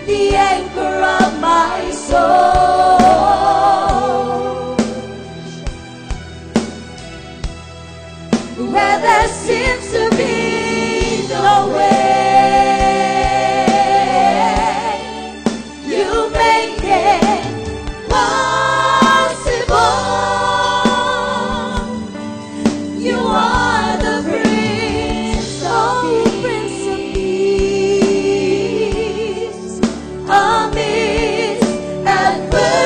the anchor of my soul. Where there seems to be no way, you make it possible. You are the Prince of Peace. Amidst adversity,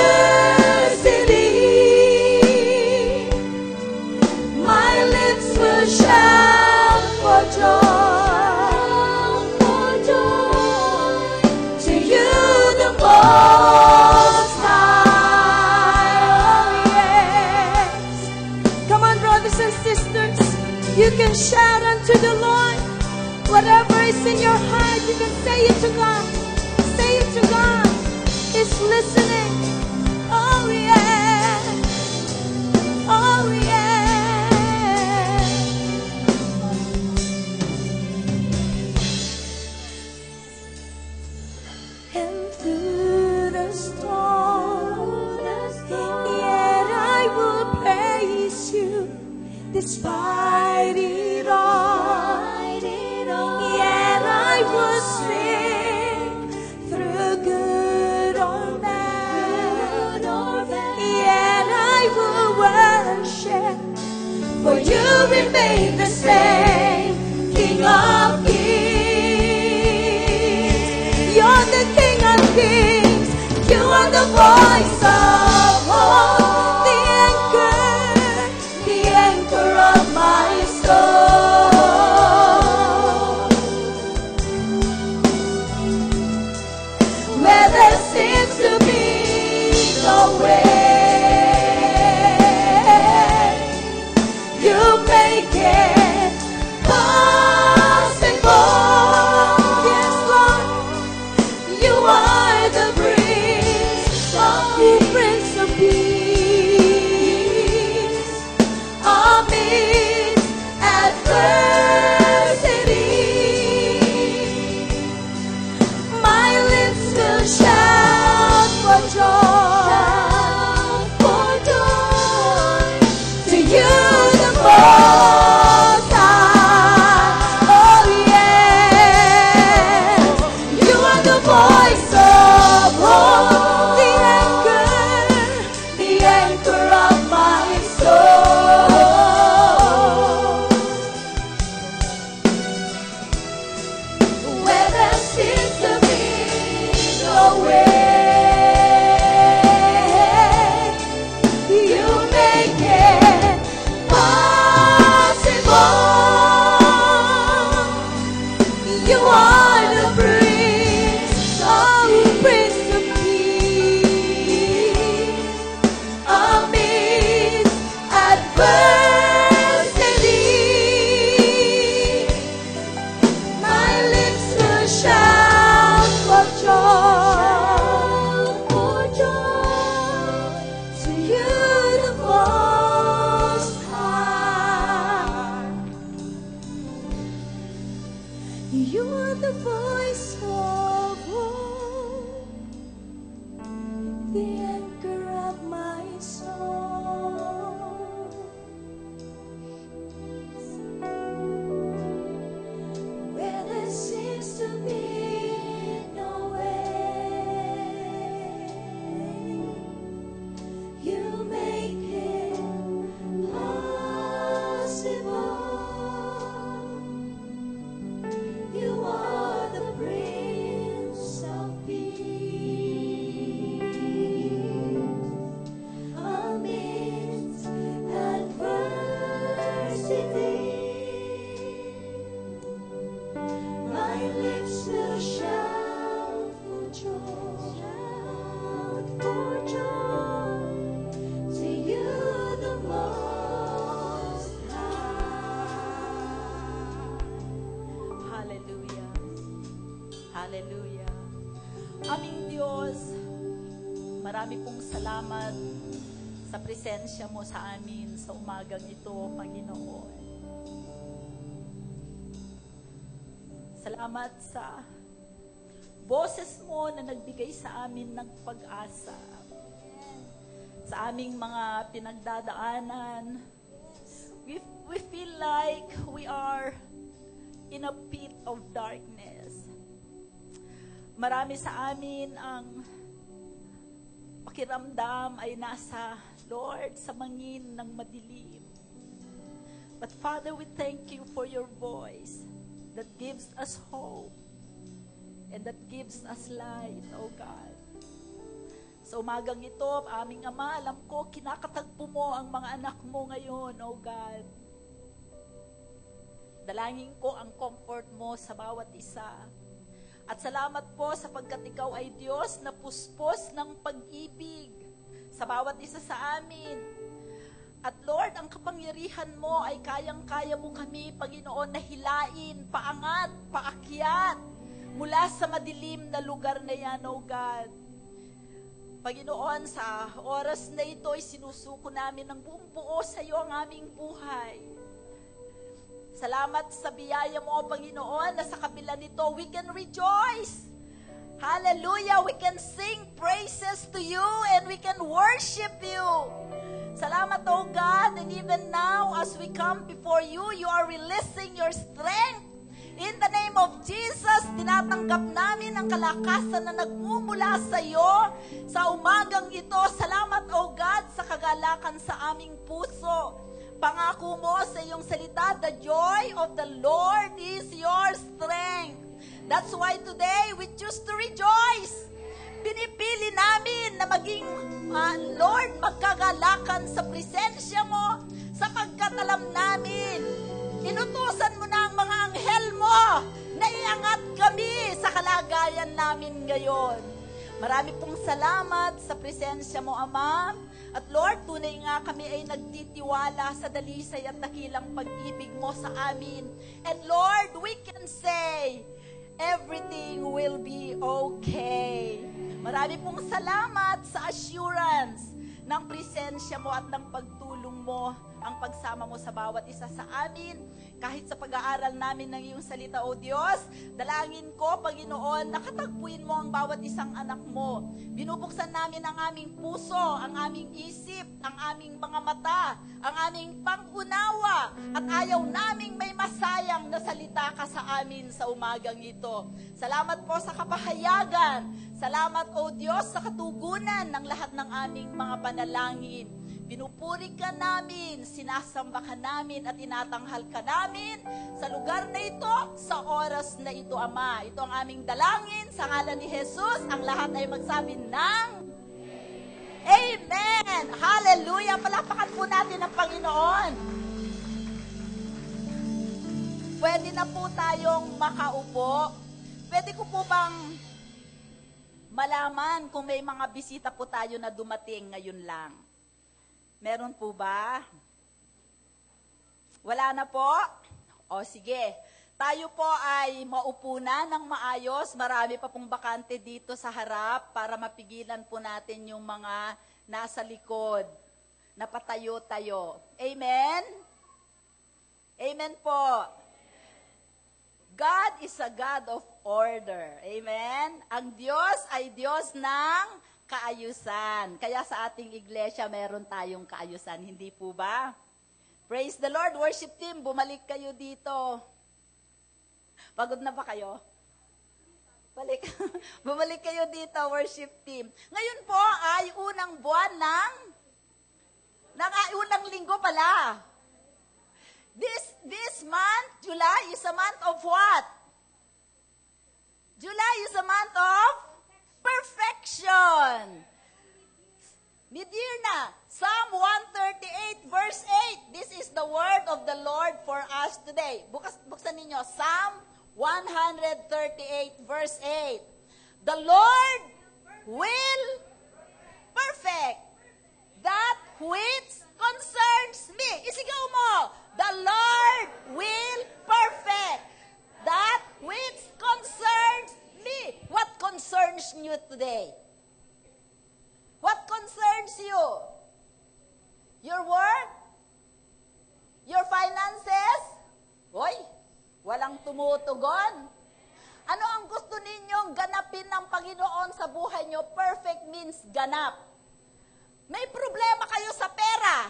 my lips will shout for joy to you, the Most High. Oh, yes. Come on, brothers and sisters, you can shout unto the Lord. Whatever is in your heart, you can say it to God. Say it to God. He's listening. Oh, yeah. Oh, yeah. And through the storm, yet I will praise you despite it all. Yet I will sing through good or bad. Yet I will worship, for you remain the same, King of Kings. You're the King of Kings. You are the voice of hope, the anchor of my soul. Where there seems to be no way, you make it possible. Yes, Lord, you are the Prince of Peace. Amidst adversity, my lips will shout for joy to you, the Most High. Oh, yes, you are the voice of hope, the anchor of my soul. Where there seems to be no way, you make it possible. You are the Prince of Peace. Amidst adversity, my lips will shout for joy to you, the Most High. You are the voice of hope, the anchor of my soul. Where there seems to be no way, you make it possible. You are the Prince of Peace. Amidst adversity, my lips will shout for joy to you, the Most High. Hallelujah. Hallelujah. Aming Diyos, marami pong salamat sa presensya mo sa amin sa umagang ito, Panginoon. Salamat sa boses mo na nagbigay sa amin ng pag-asa. Sa aming mga pinagdadaanan, we feel like we are in a pit of darkness. Marami sa amin ang pakiramdam ay nasa, Lord, sa mangin ng madilim. But Father, we thank you for your voice that gives us hope and that gives us light, O God. Sa umagang ito, aming Ama, alam ko, kinakatagpo mo ang mga anak mo ngayon, O God. Dalangin ko ang comfort mo sa bawat isa. At salamat po sapagkat ikaw ay Diyos na puspos ng pag-ibig sa bawat isa sa amin. At Lord, ang kapangyarihan mo ay kayang-kaya mo kami, Panginoon, na hilain, paangat, paakyat, mula sa madilim na lugar na yan, O God. Panginoon, sa oras na ito ay sinusuko namin ng buong buo sa iyo ang aming buhay. Salamat sa biyaya mo, Panginoon, na sa kabila nito, we can rejoice. Hallelujah! We can sing praises to you and we can worship you. Salamat, O God, and even now, as we come before you, you are releasing your strength. In the name of Jesus, tinatanggap namin ang kalakasan na nagmumula sa iyo sa umagang ito. Salamat, O God, sa kagalakan sa aming puso. Pangako mo sa iyong salita, the joy of the Lord is your strength. That's why today we choose to rejoice. Pinipili namin na maging, Lord, magkagalakan sa presensya mo, sapagkat alam namin, inutusan mo na ang mga anghel mo na iangat kami sa kalagayan namin ngayon. Marami pong salamat sa presensya mo, Ama. At Lord, tunay nga kami ay nagtitiwala sa dalisay at dakilang pag-ibig mo sa amin. And Lord, we can say, everything will be okay. Marami pong salamat sa assurance ng presensya mo at ng pagtulong mo, ang pagsama mo sa bawat isa sa amin. Kahit sa pag-aaral namin ng iyong salita, O Diyos, dalangin ko, Panginoon, nakatagpuin mo ang bawat isang anak mo. Binubuksan namin ang aming puso, ang aming isip, ang aming mga mata, ang aming pangunawa, at ayaw naming may masayang na salita ka sa amin sa umagang ito. Salamat po sa kapahayagan. Salamat, O Diyos, sa katugunan ng lahat ng aming mga panalangin. Pinupuri ka namin, sinasamba ka namin at inatanghal ka namin sa lugar na ito, sa oras na ito, Ama. Ito ang aming dalangin sa ngalan ni Jesus. Ang lahat ay magsabi ng Amen! Hallelujah! Palapakan po natin ang Panginoon. Pwede na po tayong makaupo. Pwede ko po bang malaman kung may mga bisita po tayo na dumating ngayon lang? Meron po ba? Wala na po? O sige, tayo po ay maupo na ng maayos. Marami pa pong bakante dito sa harap para mapigilan po natin yung mga nasa likod na patayo-tayo. Amen? Amen po. God is a God of order. Amen? Ang Diyos ay Diyos ng kaayusan. Kaya sa ating iglesia, meron tayong kaayusan. Hindi po ba? Praise the Lord, worship team. Bumalik kayo dito. Pagod na ba kayo? Balik. Bumalik kayo dito, worship team. Ngayon po ay unang buwan unang linggo pala. This month, July, is a month of what? July is a month of perfection. Mid-year na. Psalm 138 verse 8. This is the word of the Lord for us today. Buksan ninyo. Psalm 138 verse 8. The Lord will perfect that which concerns me. Isigaw mo. The Lord will perfect that which concerns me. What concerns you today? What concerns you? Your work? Your finances? Hoy, walang tumutugon. Ano ang gusto ninyong ganapin ng Panginoon sa buhay nyo? Perfect means ganap. May problema kayo sa pera.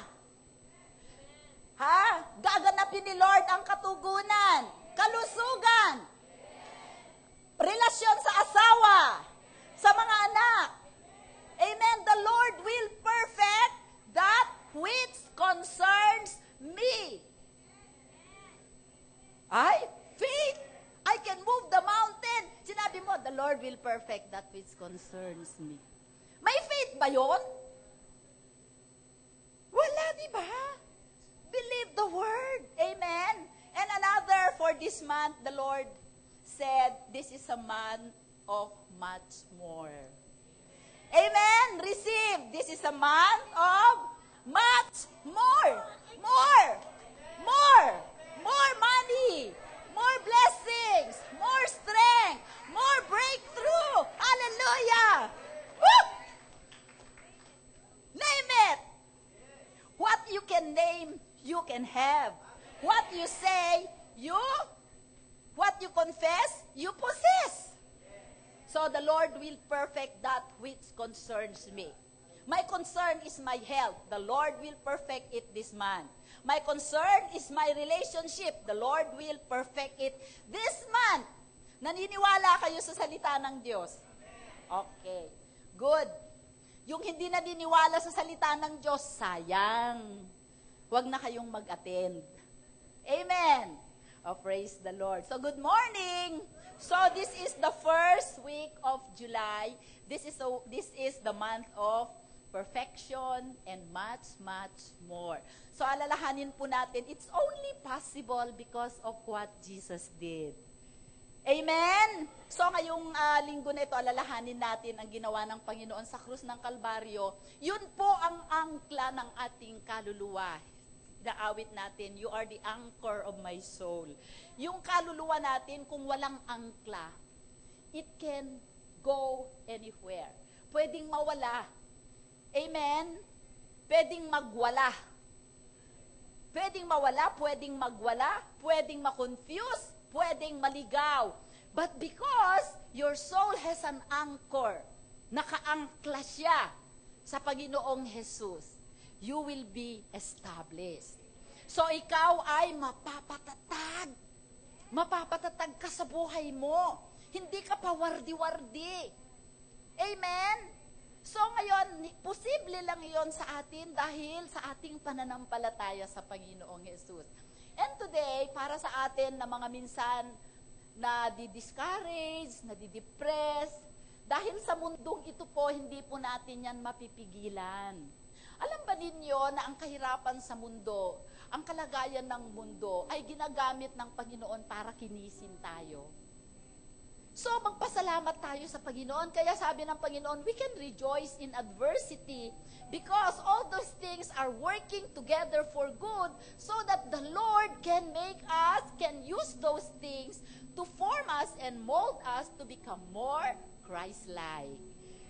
Ha? Gaganapin ni Lord ang katugunan, kalusugan, relasyon sa asawa, sa mga anak. Amen. The Lord will perfect that which concerns me. Ay, faith. I can move the mountain. Sinabi mo, the Lord will perfect that which concerns me. May faith ba yun? Wala, di ba? Believe the word. Amen. And another, for this month, the Lord said, this is a month of much more. Amen. Receive. This is a month of much more. More. More. More money. More blessings. More strength. More breakthrough. Hallelujah. Woo! Name it. What you can name, you can have. What you say, what you confess, you possess. So the Lord will perfect that which concerns me. My concern is my health. The Lord will perfect it this month. My concern is my relationship. The Lord will perfect it this month. Naniniwala kayo sa salita ng Diyos? Okay. Good. Yung hindi naniniwala sa salita ng Diyos, sayang. Huwag na kayong mag-attend. Amen. Oh, praise the Lord. So, good morning. So, this is the first week of July. This is the month of perfection and much, much more. So, alalahanin po natin, it's only possible because of what Jesus did. Amen? So, ngayong linggo na ito, alalahanin natin ang ginawa ng Panginoon sa krus ng Kalbaryo. Yun po ang angkla ng ating kaluluwa. Naawit natin, you are the anchor of my soul. Yung kaluluwa natin, kung walang angkla, it can go anywhere. Pwedeng mawala. Amen? Pwedeng magwala. Pwedeng mawala, pwedeng magwala, pwedeng makonfuse, pwedeng maligaw. But because your soul has an anchor, nakaangkla siya sa Panginoong Jesus, you will be established. So ikaw ay mapapatatag. Mapapatatag ka sa buhay mo. Hindi ka pa wardi-wardi. Amen? So ngayon, posible lang yon sa atin dahil sa ating pananampalataya sa Panginoong Jesus. And today, para sa atin na mga minsan na di-discourage, na di-depress, dahil sa mundong ito po, hindi po natin yan mapipigilan. Alam ba ninyo na ang kahirapan sa mundo, ang kalagayan ng mundo, ay ginagamit ng Panginoon para kinisin tayo? So, magpasalamat tayo sa Panginoon. Kaya sabi ng Panginoon, we can rejoice in adversity because all those things are working together for good so that the Lord can make us, can use those things to form us and mold us to become more Christ-like.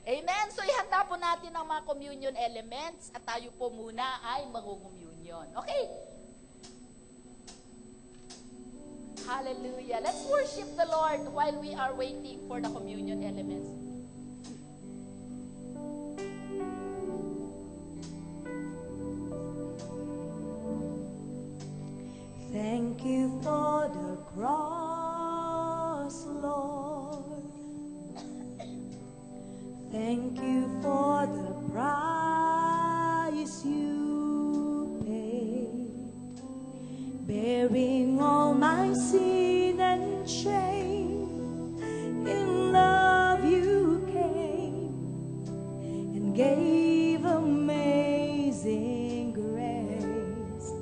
Amen? So, ihanda po natin ang mga communion elements at tayo po muna ay mag-communion. Okay? Hallelujah. Let's worship the Lord while we are waiting for the communion elements. Thank you for the cross, Lord. Thank you for the price you paid, bearing all my sin and shame. In love you came and gave amazing grace.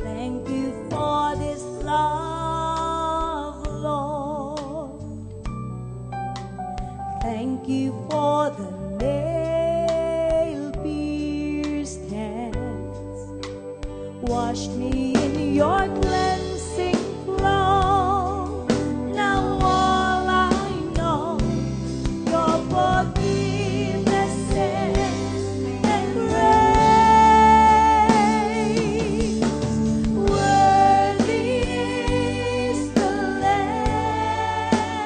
Thank you for this love, Lord. Thank you for the nail-pierced hands. Wash me in your cleansing flow. Now all I know, your forgiveness and grace. Worthy is the Lamb.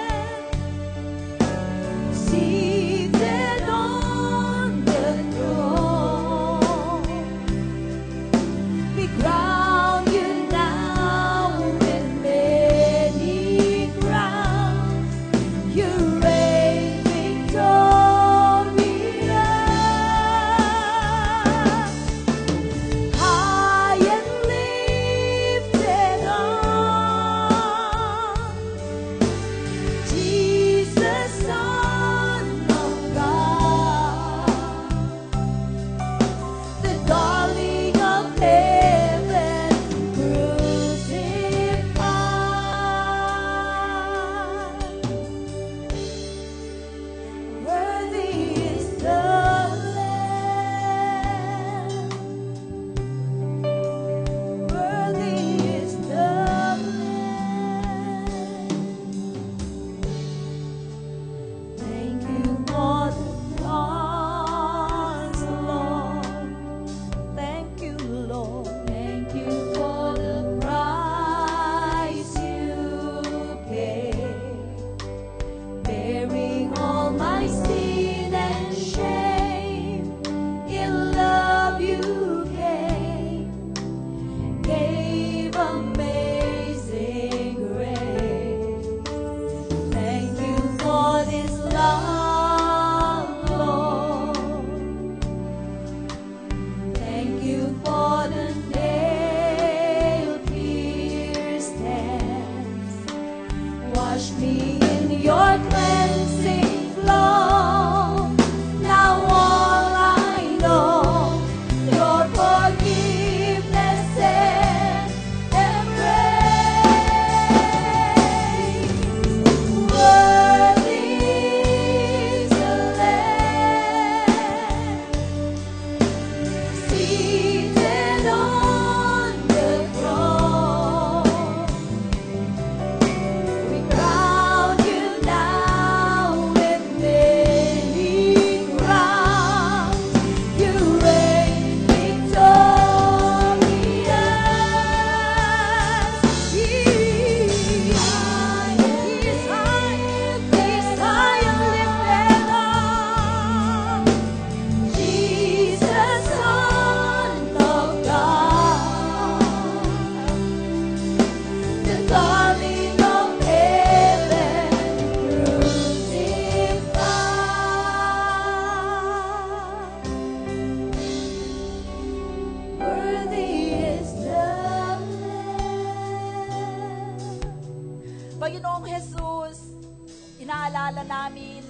inaalala namin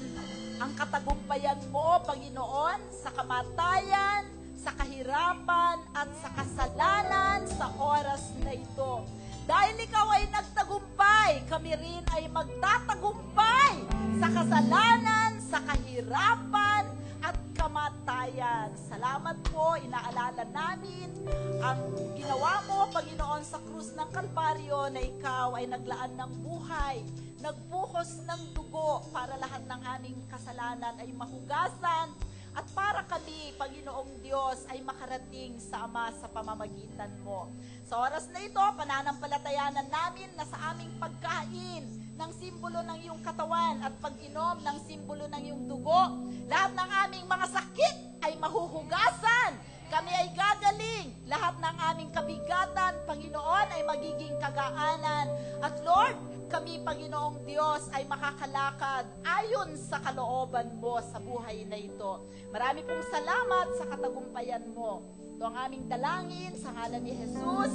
ang katagumpayan mo, Panginoon, sa kamatayan, sa kahirapan, at sa kasalanan sa oras na ito. Dahil ikaw ay nagtagumpay, kami rin ay magtatagumpay sa kasalanan, sa kahirapan, at kamatayan. Salamat po, inaalala namin ang ginawa mo, Panginoon, sa krus ng Kalbaryo na ikaw ay naglaan ng buhay, nagbuhos ng dugo para lahat ng aming kasalanan ay mahugasan at para kami, Panginoong Diyos, ay makarating sa Ama sa pamamagitan mo. Sa oras na ito, pananampalatayanan namin na sa aming pagkain ng simbolo ng iyong katawan at pag-inom ng simbolo ng iyong dugo, lahat ng aming mga sakit ay mahuhugasan. Kami ay gagaling. Lahat ng aming kabigatan, Panginoon, ay magiging kagaanan. At Lord, kami, Panginoong Diyos, ay makakalakad ayon sa kalooban mo sa buhay na ito. Marami pong salamat sa katagumpayan mo. Ito ang aming dalangin sa ngalan ni Jesus.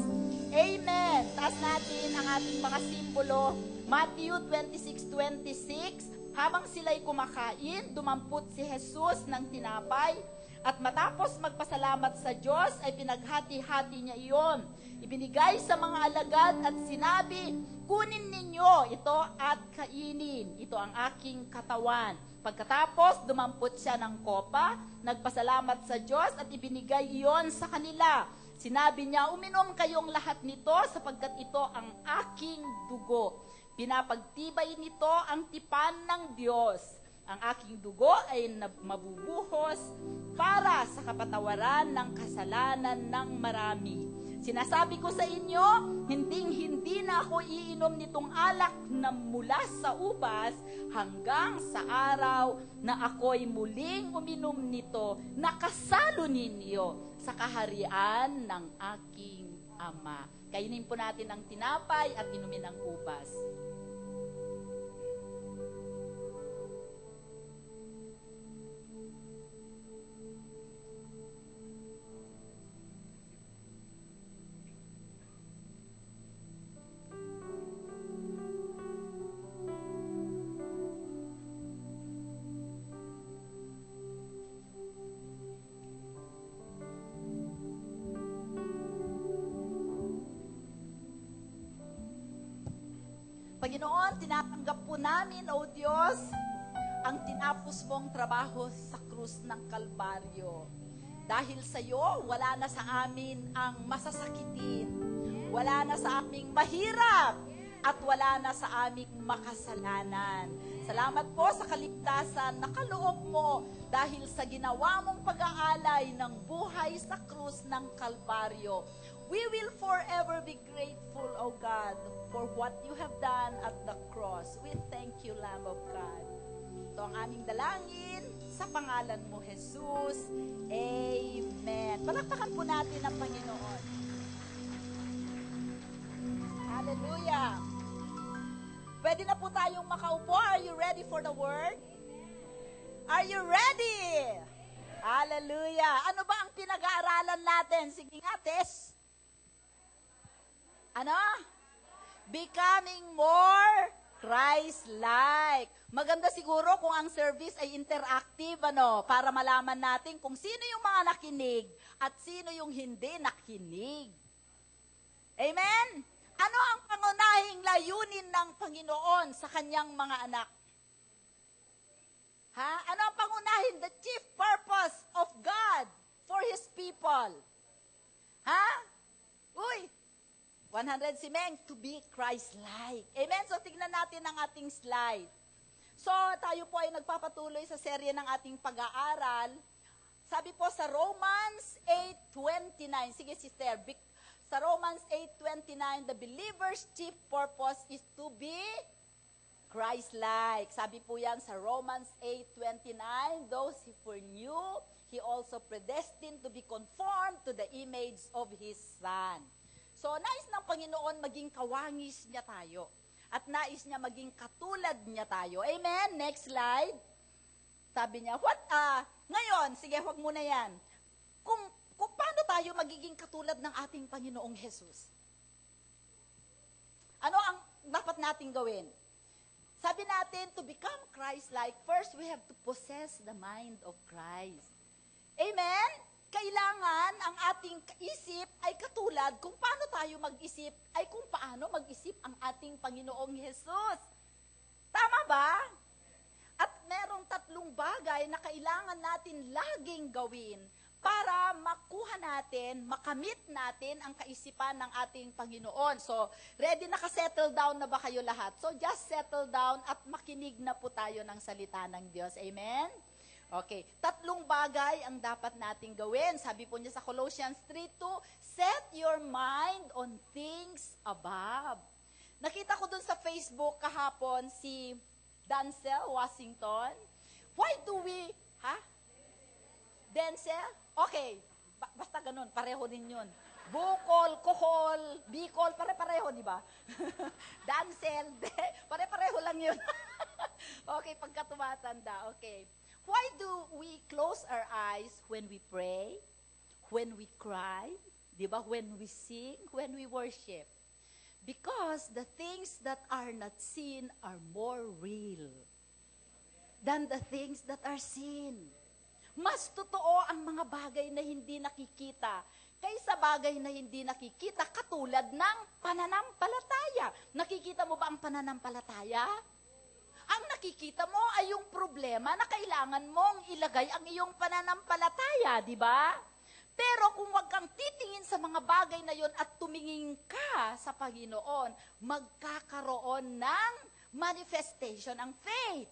Amen. Taas natin ang ating mga simbolo. Matthew 26:26. Habang sila'y kumakain, dumampot si Jesus ng tinapay. At matapos magpasalamat sa Diyos, ay pinaghati-hati niya iyon. Ibinigay sa mga alagad at sinabi, kunin ninyo ito at kainin. Ito ang aking katawan. Pagkatapos, dumampot siya ng kopa, nagpasalamat sa Diyos at ibinigay iyon sa kanila. Sinabi niya, uminom kayong lahat nito sapagkat ito ang aking dugo. Pinapagtibay nito ang tipan ng Diyos. Ang aking dugo ay mabubuhos para sa kapatawaran ng kasalanan ng marami. Sinasabi ko sa inyo, hindi na ako iinom nitong alak na mula sa ubas hanggang sa araw na ako'y muling uminom nito na kasalo ninyo sa kaharian ng aking Ama. Kainin po natin ang tinapay at inumin ang ubas. Panginoon, tinatanggap po namin, O Diyos, ang tinapos mong trabaho sa krus ng Kalbaryo. Dahil sa iyo, wala na sa amin ang masasakitin, wala na sa aming mahirap, at wala na sa aming makasalanan. Salamat po sa kaligtasan na kaloob mo dahil sa ginawa mong pag-aalay ng buhay sa krus ng Kalbaryo. We will forever be grateful, O God, for what you have done at the cross. We thank you, Lamb of God. Ito ang aming dalangin sa pangalan mo, Jesus. Amen. Palakpakan po natin ang Panginoon. Hallelujah. Pwede na po tayong makaupo. Are you ready for the word? Are you ready? Hallelujah. Ano ba ang pinag-aaralan natin? Sige nga, Tess. Ano? Becoming more Christ-like. Maganda siguro kung ang service ay interactive, para malaman natin kung sino yung mga nakinig at sino yung hindi nakinig. Amen? Ano ang pangunahing layunin ng Panginoon sa kanyang mga anak? Ano ang pangunahin? The chief purpose of God for His people. Uy! 100 si Meng, to be Christ-like. Amen? So, tignan natin ang ating slide. So, tayo po ay nagpapatuloy sa serye ng ating pag-aaral. Sabi po sa Romans 8:29, sige sister, sa Romans 8:29, the believer's chief purpose is to be Christ-like. Sabi po yan sa Romans 8:29, those he foreknew, he also predestined to be conformed to the image of His Son. So, nais ng Panginoon maging kawangis niya tayo. At nais niya maging katulad niya tayo. Amen? Next slide. Sabi niya, ngayon, sige, huwag muna yan. Kung paano tayo magiging katulad ng ating Panginoong Jesus? Ano ang dapat nating gawin? Sabi natin, to become Christ-like, first we have to possess the mind of Christ. Amen? Kailangan ang ating isip ay katulad kung paano tayo mag-isip, ay kung paano mag-isip ang ating Panginoong Jesus. Tama ba? At merong 3 bagay na kailangan natin laging gawin para makuha natin, makamit natin ang kaisipan ng ating Panginoon. So, ready naka-settle down na ba kayo lahat? So, just settle down at makinig na po tayo ng salita ng Diyos. Amen? Okay. 3 bagay ang dapat nating gawin. Sabi po niya sa Colossians 3:2, set your mind on things above. Nakita ko dun sa Facebook kahapon si Denzel Washington. Why do we, Denzel? Okay, basta ganun, pareho din yun. Bukol, Kohol, Bicol, pare-pareho, di ba? Denzel, pare-pareho lang yun. Okay, pagka tumatanda, okay. Why do we close our eyes when we pray, when we cry, di ba? When we sing, when we worship? Because the things that are not seen are more real than the things that are seen. Mas totoo ang mga bagay na hindi nakikita kaysa bagay na hindi nakikita, katulad ng pananampalataya. Nakikita mo ba ang pananampalataya? Ang nakikita mo ay yung problema na kailangan mong ilagay ang iyong pananampalataya, di ba? Pero kung wag kang titingin sa mga bagay na yon at tumingin ka sa Panginoon, magkakaroon ng manifestation ang faith.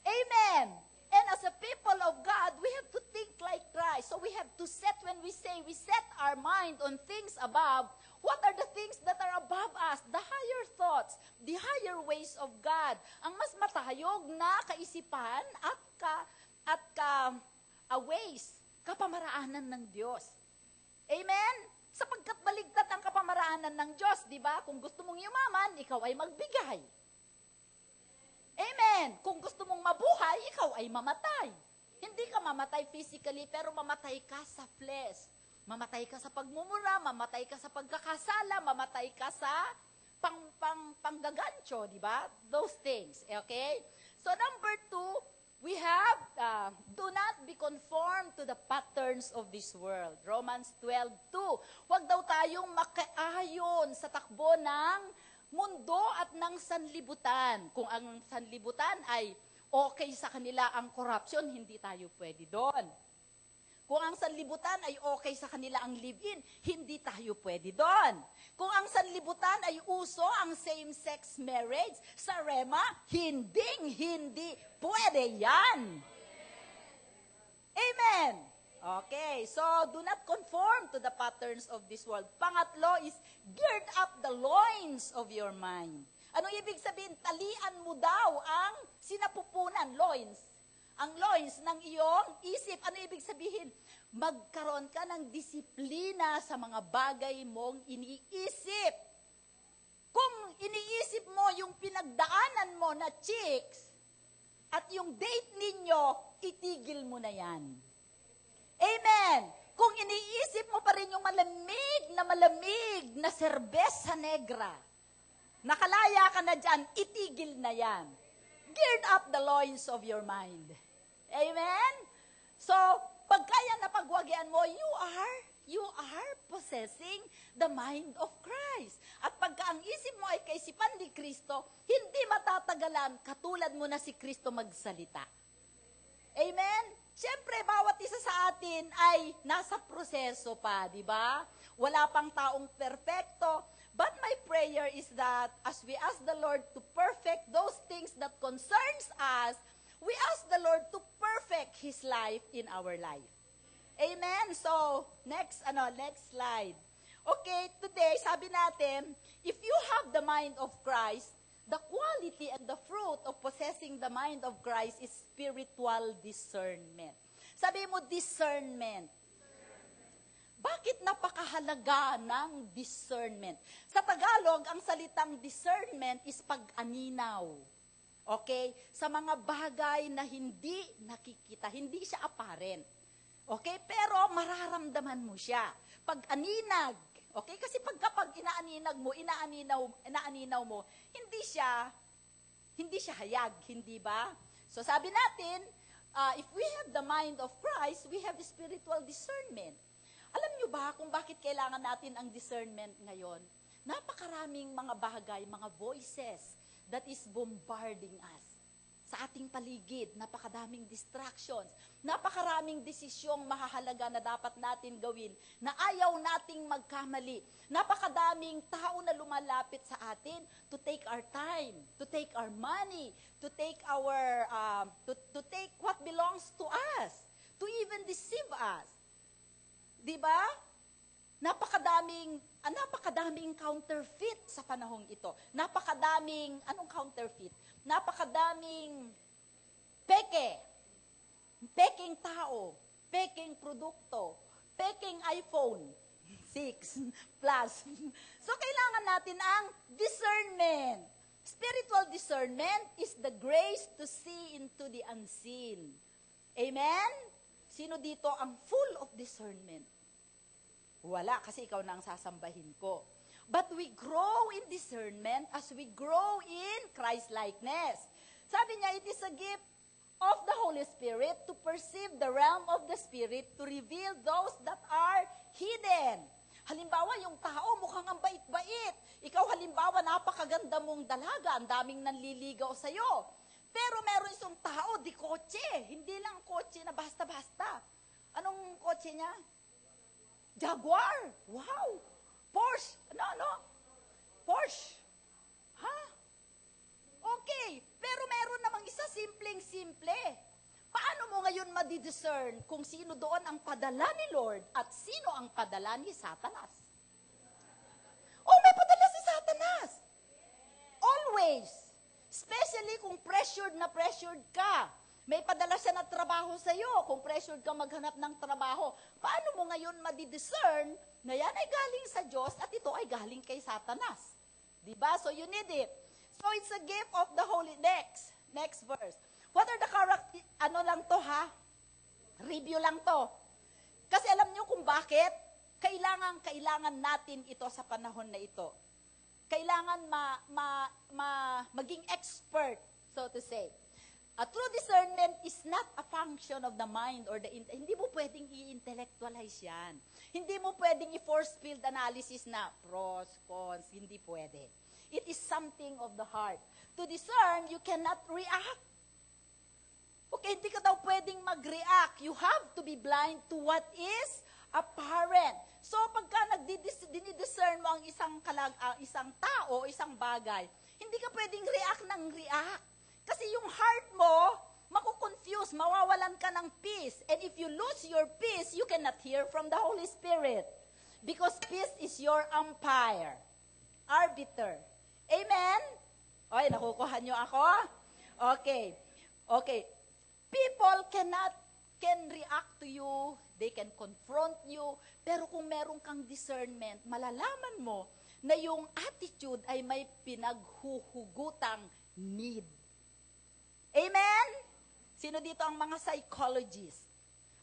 Amen! And as a people of God, we have to think like Christ. So we have to set, when we say we set our mind on things above, what are the things that are above us? The higher thoughts, the higher ways of God. Ang mas matayog na kaisipan at ways, kapamaraanan ng Diyos. Amen? Sapagkat baligtad ang kapamaraanan ng Diyos, di ba? Kung gusto mong yumaman, ikaw ay magbigay. Amen. Kung gusto mong mabuhay, ikaw ay mamatay. Hindi ka mamatay physically, pero mamatay ka sa flesh. Mamatay ka sa pagmumura, mamatay ka sa pagkakasala, mamatay ka sa panggagancho, di ba? Those things, okay? So number 2, we have, do not be conformed to the patterns of this world. Romans 12:2. Huwag daw tayong makaayon sa takbo ng mundo at ng sanlibutan. Kung ang sanlibutan ay okay sa kanila ang corruption, hindi tayo pwede doon. Kung ang sanlibutan ay okay sa kanila ang live-in, hindi tayo pwede doon. Kung ang sanlibutan ay uso ang same-sex marriage, sa Rema, hindi pwede yan. Amen. Okay, so do not conform to the patterns of this world. Pangatlo is, gird up the loins of your mind. Ano ibig sabihin? Talian mo daw ang sinapupunan, loins. Ang loins ng iyong isip. Ano ibig sabihin? Magkaroon ka ng disiplina sa mga bagay mong iniisip. Kung iniisip mo yung pinagdaanan mo na chicks, at yung date ninyo, itigil mo na yan. Amen. Kung iniisip mo pa rin yung malamig na serbesa negra, nakalaya ka na dyan, itigil na yan. Gird up the loins of your mind. Amen? So, pagka yan napagwagian mo, you are possessing the mind of Christ. At pagka ang isip mo ay kaisipan ni Kristo, hindi matatagalan, katulad mo na si Kristo magsalita. Amen? Siyempre, bawat isa sa atin ay nasa proseso pa, di ba? Wala pang taong perfecto. But my prayer is that as we ask the Lord to perfect those things that concerns us, we ask the Lord to perfect His life in our life. Amen? So, next slide. Okay, today, sabi natin, if you have the mind of Christ, the quality and the fruit of possessing the mind of Christ is spiritual discernment. Sabi mo, discernment. Bakit napakahalaga ng discernment? Sa Tagalog, ang salitang discernment is pag-aninaw. Okay? Sa mga bagay na hindi nakikita, hindi siya apparent. Okay? Pero mararamdaman mo siya. Pag-aninag. Okay? Kasi kapag inaaninag mo, inaaninaw mo, hindi siya hindi siya hayag, hindi ba? So sabi natin, if we have the mind of Christ, we have spiritual discernment. Alam niyo ba kung bakit kailangan natin ang discernment ngayon? Napakaraming mga bagay, mga voices that is bombarding us. Sa ating paligid, napakadaming distractions, napakaraming desisyong mahahalaga na dapat natin gawin, na ayaw nating magkamali. Napakadaming tao na lumalapit sa atin to take our time, to take our money, to take our, to take what belongs to us, to even deceive us. Diba? Napakadaming counterfeit sa panahong ito. Anong counterfeit? Napakadaming peking tao, peking produkto, peking iPhone 6 Plus. So, kailangan natin ang discernment. Spiritual discernment is the grace to see into the unseen. Amen? Sino dito ang full of discernment? Wala, kasi ikaw na ang sasambahin ko. But we grow in discernment as we grow in Christ-likeness. Sabi niya, it is a gift of the Holy Spirit to perceive the realm of the Spirit, to reveal those that are hidden. Halimbawa, yung tao mukhang ang bait-bait. Ikaw halimbawa, napakaganda mong dalaga, ang daming nanliligaw sa'yo. Pero meron isang tao, di kotse. Hindi lang kotse na basta-basta. Anong kotse niya? Jaguar. Wow. Porsche. Porsche. Ha? Okay. Pero meron namang isa simpleng-simple. Paano mo ngayon madidiscern kung sino doon ang padala ni Lord at sino ang padala ni Satanas? Oh, may padala si Satanas. Always. Especially kung pressured ka. May padala siya na trabaho sa iyo. Kung pressured ka maghanap ng trabaho, paano mo ngayon madidiscern na yan ay galing sa Diyos at ito ay galing kay Satanas? Diba? So you need it. So it's a gift of the Holy. Next verse. What are the character? Ano lang to ha? Review lang to. Kasi alam niyo kung bakit? Kailangan natin ito sa panahon na ito. Kailangan maging expert, so to say. A true discernment is not a function of the mind or hindi mo pwedeng i-intellectualize yan. Hindi mo pwedeng i-force field analysis na pros, cons, hindi pwede. It is something of the heart. To discern, you cannot react. Okay, hindi ka daw pwedeng mag-react. You have to be blind to what is apparent. So, pagka dinidiscern mo ang isang tao, isang bagay, hindi ka pwedeng react ng react. Kasi yung heart mo, makukonfuse, mawawalan ka ng peace. And if you lose your peace, you cannot hear from the Holy Spirit. Because peace is your arbiter. Amen? Okay, nakukuha nyo ako? Okay. People can react to you, they can confront you, pero kung meron kang discernment, malalaman mo na yung attitude ay may pinaghuhugutang need. Amen? Sino dito ang mga psychologists?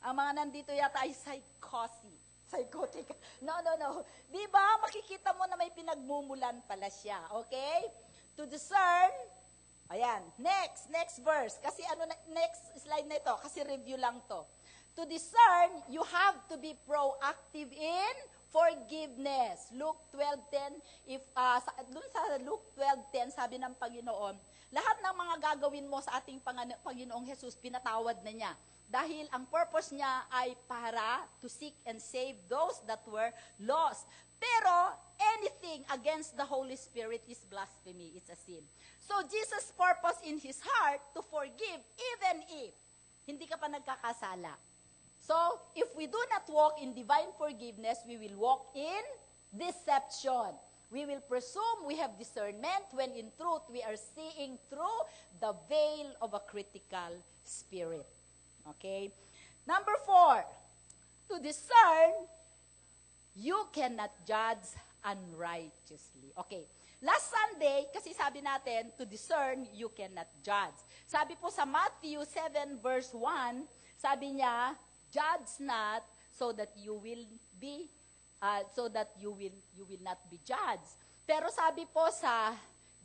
Ang mga nandito yata ay psychotic. No. Di ba? Makikita mo na may pinagmumulan pala siya. Okay? To discern, ayan, next verse. Kasi next slide na ito, kasi review lang to. To discern, you have to be proactive in forgiveness. Luke 12:10, dun sa Luke 12:10, sabi ng Panginoon, lahat ng mga gagawin mo sa ating Panginoong Jesus, pinatawad na niya. Dahil ang purpose niya ay para to seek and save those that were lost. Pero, anything against the Holy Spirit is blasphemy. It's a sin. So, Jesus' purpose in His heart to forgive even if hindi ka pa nagkakasala. So, if we do not walk in divine forgiveness, we will walk in deception. We will presume we have discernment when in truth we are seeing through the veil of a critical spirit. Okay? Number 4, to discern, you cannot judge unrighteously. Okay. Last Sunday, kasi sabi natin, to discern, you cannot judge. Sabi po sa Matthew 7 verse 1, sabi niya, judge not so that you will not be judged. Pero sabi po sa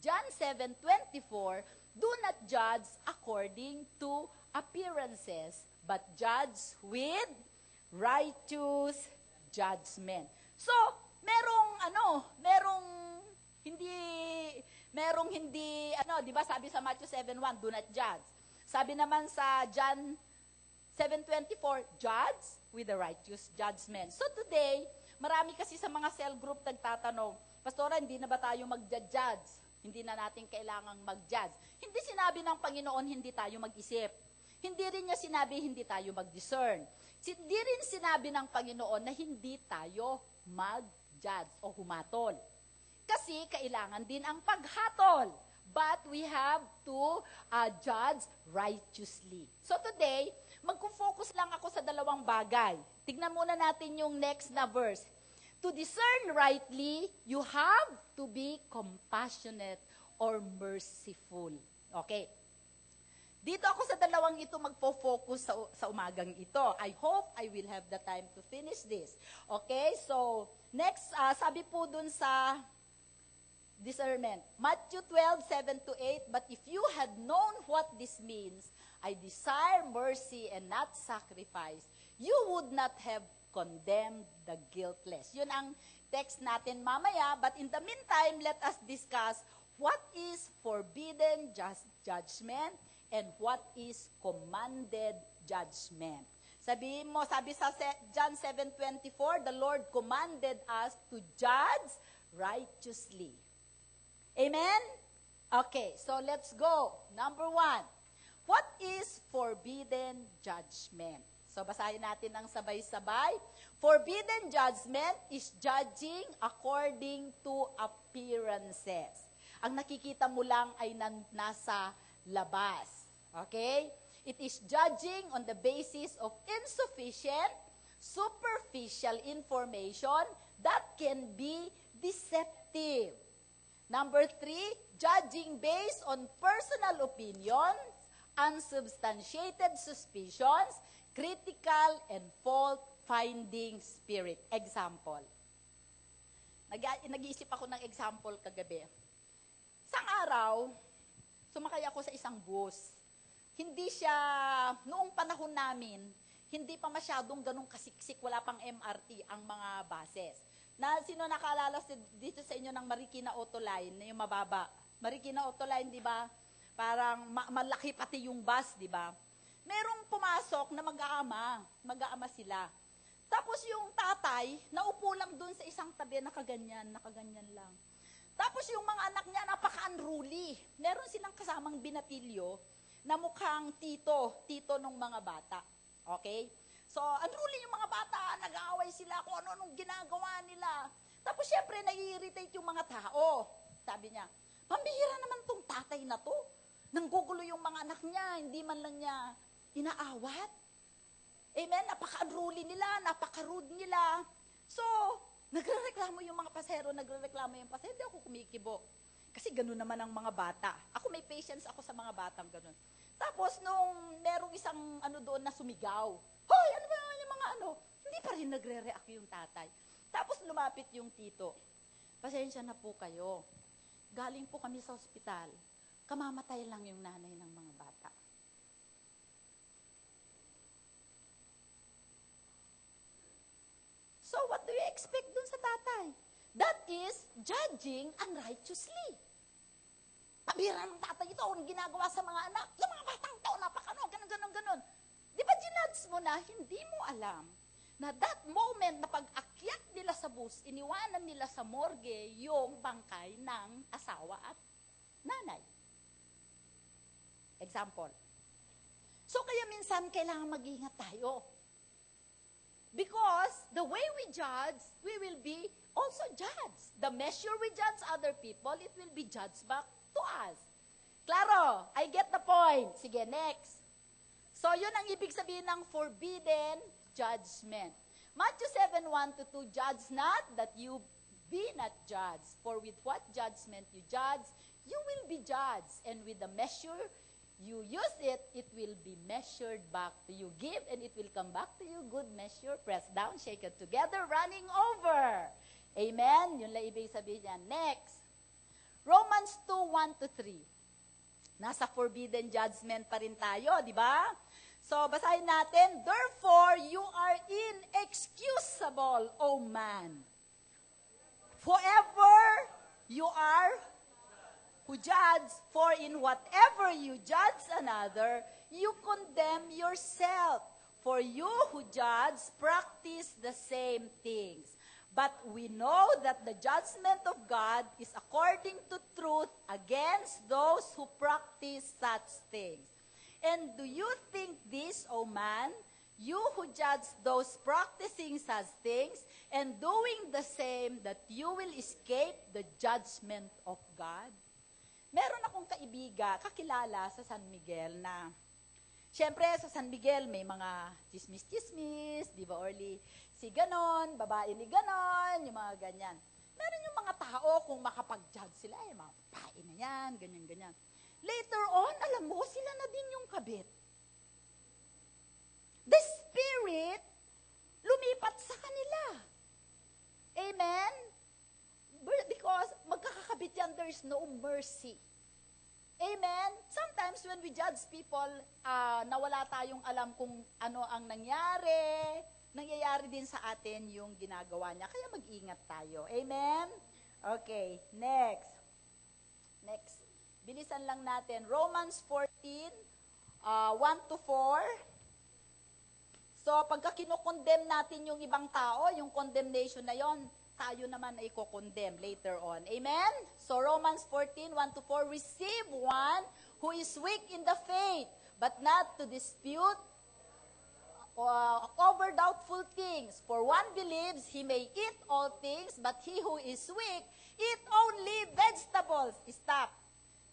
John 7:24, Do not judge according to appearances, but judge with righteous judgment. So, di ba sabi sa Matthew 7:1, do not judge. Sabi naman sa John 7:24, judge with the righteous judgment. So today, marami kasi sa mga cell group nagtatanong, Pastora, hindi na ba tayo mag-judge? Hindi na natin kailangang mag-judge. Hindi sinabi ng Panginoon, hindi tayo mag-isip. Hindi rin niya sinabi, hindi tayo mag-discern. Hindi rin sinabi ng Panginoon na hindi tayo mag-judge o humatol. Kasi kailangan din ang paghatol. But we have to judge righteously. So today, magko-focus lang ako sa dalawang bagay. Tignan muna natin yung next na verse. To discern rightly, you have to be compassionate or merciful. Okay. Dito ako sa dalawang ito magpo-focus sa umagang ito. I hope I will have the time to finish this. Okay, so next, sabi po dun sa discernment. Matthew 12:7-8, but if you had known what this means, I desire mercy and not sacrifice, you would not have condemned the guiltless. Yun ang text natin mamaya, but in the meantime, let us discuss what is forbidden judgment and what is commanded judgment. Sabi sa John 7:24, the Lord commanded us to judge righteously. Amen? Okay, so let's go. Number 1, what is forbidden judgment? So basahin natin ng sabay-sabay. Forbidden judgment is judging according to appearances. Ang nakikita mo lang ay nasa labas. Okay? It is judging on the basis of insufficient, superficial information that can be deceptive. Number 3, judging based on personal opinions, unsubstantiated suspicions, critical and fault-finding spirit. Example. Nag-iisip ako ng example kagabi. Isang araw, sumakay ako sa isang bus. Hindi siya, noong panahon namin, hindi pa masyadong ganun kasiksik, wala pang MRT ang mga buses. Sino nakaalala dito sa inyo ng Marikina Auto Line, na yung mababa? Marikina Auto Line, di ba? Parang malaki pati yung bus, di ba? Merong pumasok na mag-aama sila. Tapos yung tatay, naupo lang dun sa isang tabi, nakaganyan lang. Tapos yung mga anak niya, napaka-unruly. Meron silang kasamang binatilyo na mukhang tito ng mga bata. Okay? So, unruly yung mga bata, nag-aaway sila kung ano-anong ginagawa nila. Tapos, syempre, nai-irritate yung mga tao. Sabi niya, pambihira naman tong tatay na to. Nanggugulo yung mga anak niya, hindi man lang niya inaawat. Amen? Napaka-unruly nila, napaka-rude nila. So, nagre-reklamo yung mga pasahero, hindi ako kumikibo. Kasi gano'n naman ang mga bata. Ako may patience ako sa mga batang gano'n. Tapos, nung merong isang doon na sumigaw, hoy, ano ba yung mga hindi pa rin nagre-react yung tatay. Tapos lumapit yung tito. Pasensya na po kayo. Galing po kami sa ospital. Kamamatay lang yung nanay ng mga bata. So what do you expect dun sa tatay? That is judging unrighteously. Pabira ng tatay ito, ang ginagawa sa mga anak. Yung mga batang to, ganon. Di ba ginudge mo na, hindi mo alam na that moment na pag-akyat nila sa bus, iniwanan nila sa morgue yung bangkay ng asawa at nanay. Example. So kaya minsan kailangan mag-ingat tayo. Because the way we judge, we will be also judged. The measure we judge other people, it will be judged back to us. Claro, I get the point. Sige, next. So, yun ang ibig sabihin ng forbidden judgment. Matthew 7:1-2, judge not that you be not judged. For with what judgment you judge, you will be judged. And with the measure you use it, it will be measured back to you. Give and it will come back to you. Good measure, pressed down, shaken together, running over. Amen? Yun lang ibig sabihin niya. Next. Romans 2:1-3. Nasa forbidden judgment pa rin tayo, di ba? So, basahin natin, therefore, you are inexcusable, O man. Forever you are who judge, for in whatever you judge another, you condemn yourself. For you who judge practice the same things. But we know that the judgment of God is according to truth against those who practice such things. And do you think this, O man, you who judge those practicing such things and doing the same, that you will escape the judgment of God? Meron akong kakilala sa San Miguel na, siyempre sa San Miguel may mga chismis-chismis, di ba, Orly? Si ganon, babae ni ganon, yung mga ganyan. Meron yung mga tao, kung makapag-judge sila, mga papain na yan, ganyan-ganyan. Later on, alam mo, sila na din yung kabit. The Spirit, lumipat sa kanila. Amen? Because magkakakabit yan, there is no mercy. Amen? Sometimes when we judge people, na wala tayong alam kung ano ang nangyayari din sa atin yung ginagawa niya. Kaya mag-ingat tayo. Amen? Okay, next. Bilisan lang natin. Romans 14, 1 to 4. So, pagka kinukondemn natin yung ibang tao, yung condemnation na yon, tayo naman ay kukondemn later on. Amen? So, Romans 14, 1 to 4, receive one who is weak in the faith, but not to dispute over doubtful things. For one believes he may eat all things, but he who is weak, eat only vegetables. Stop.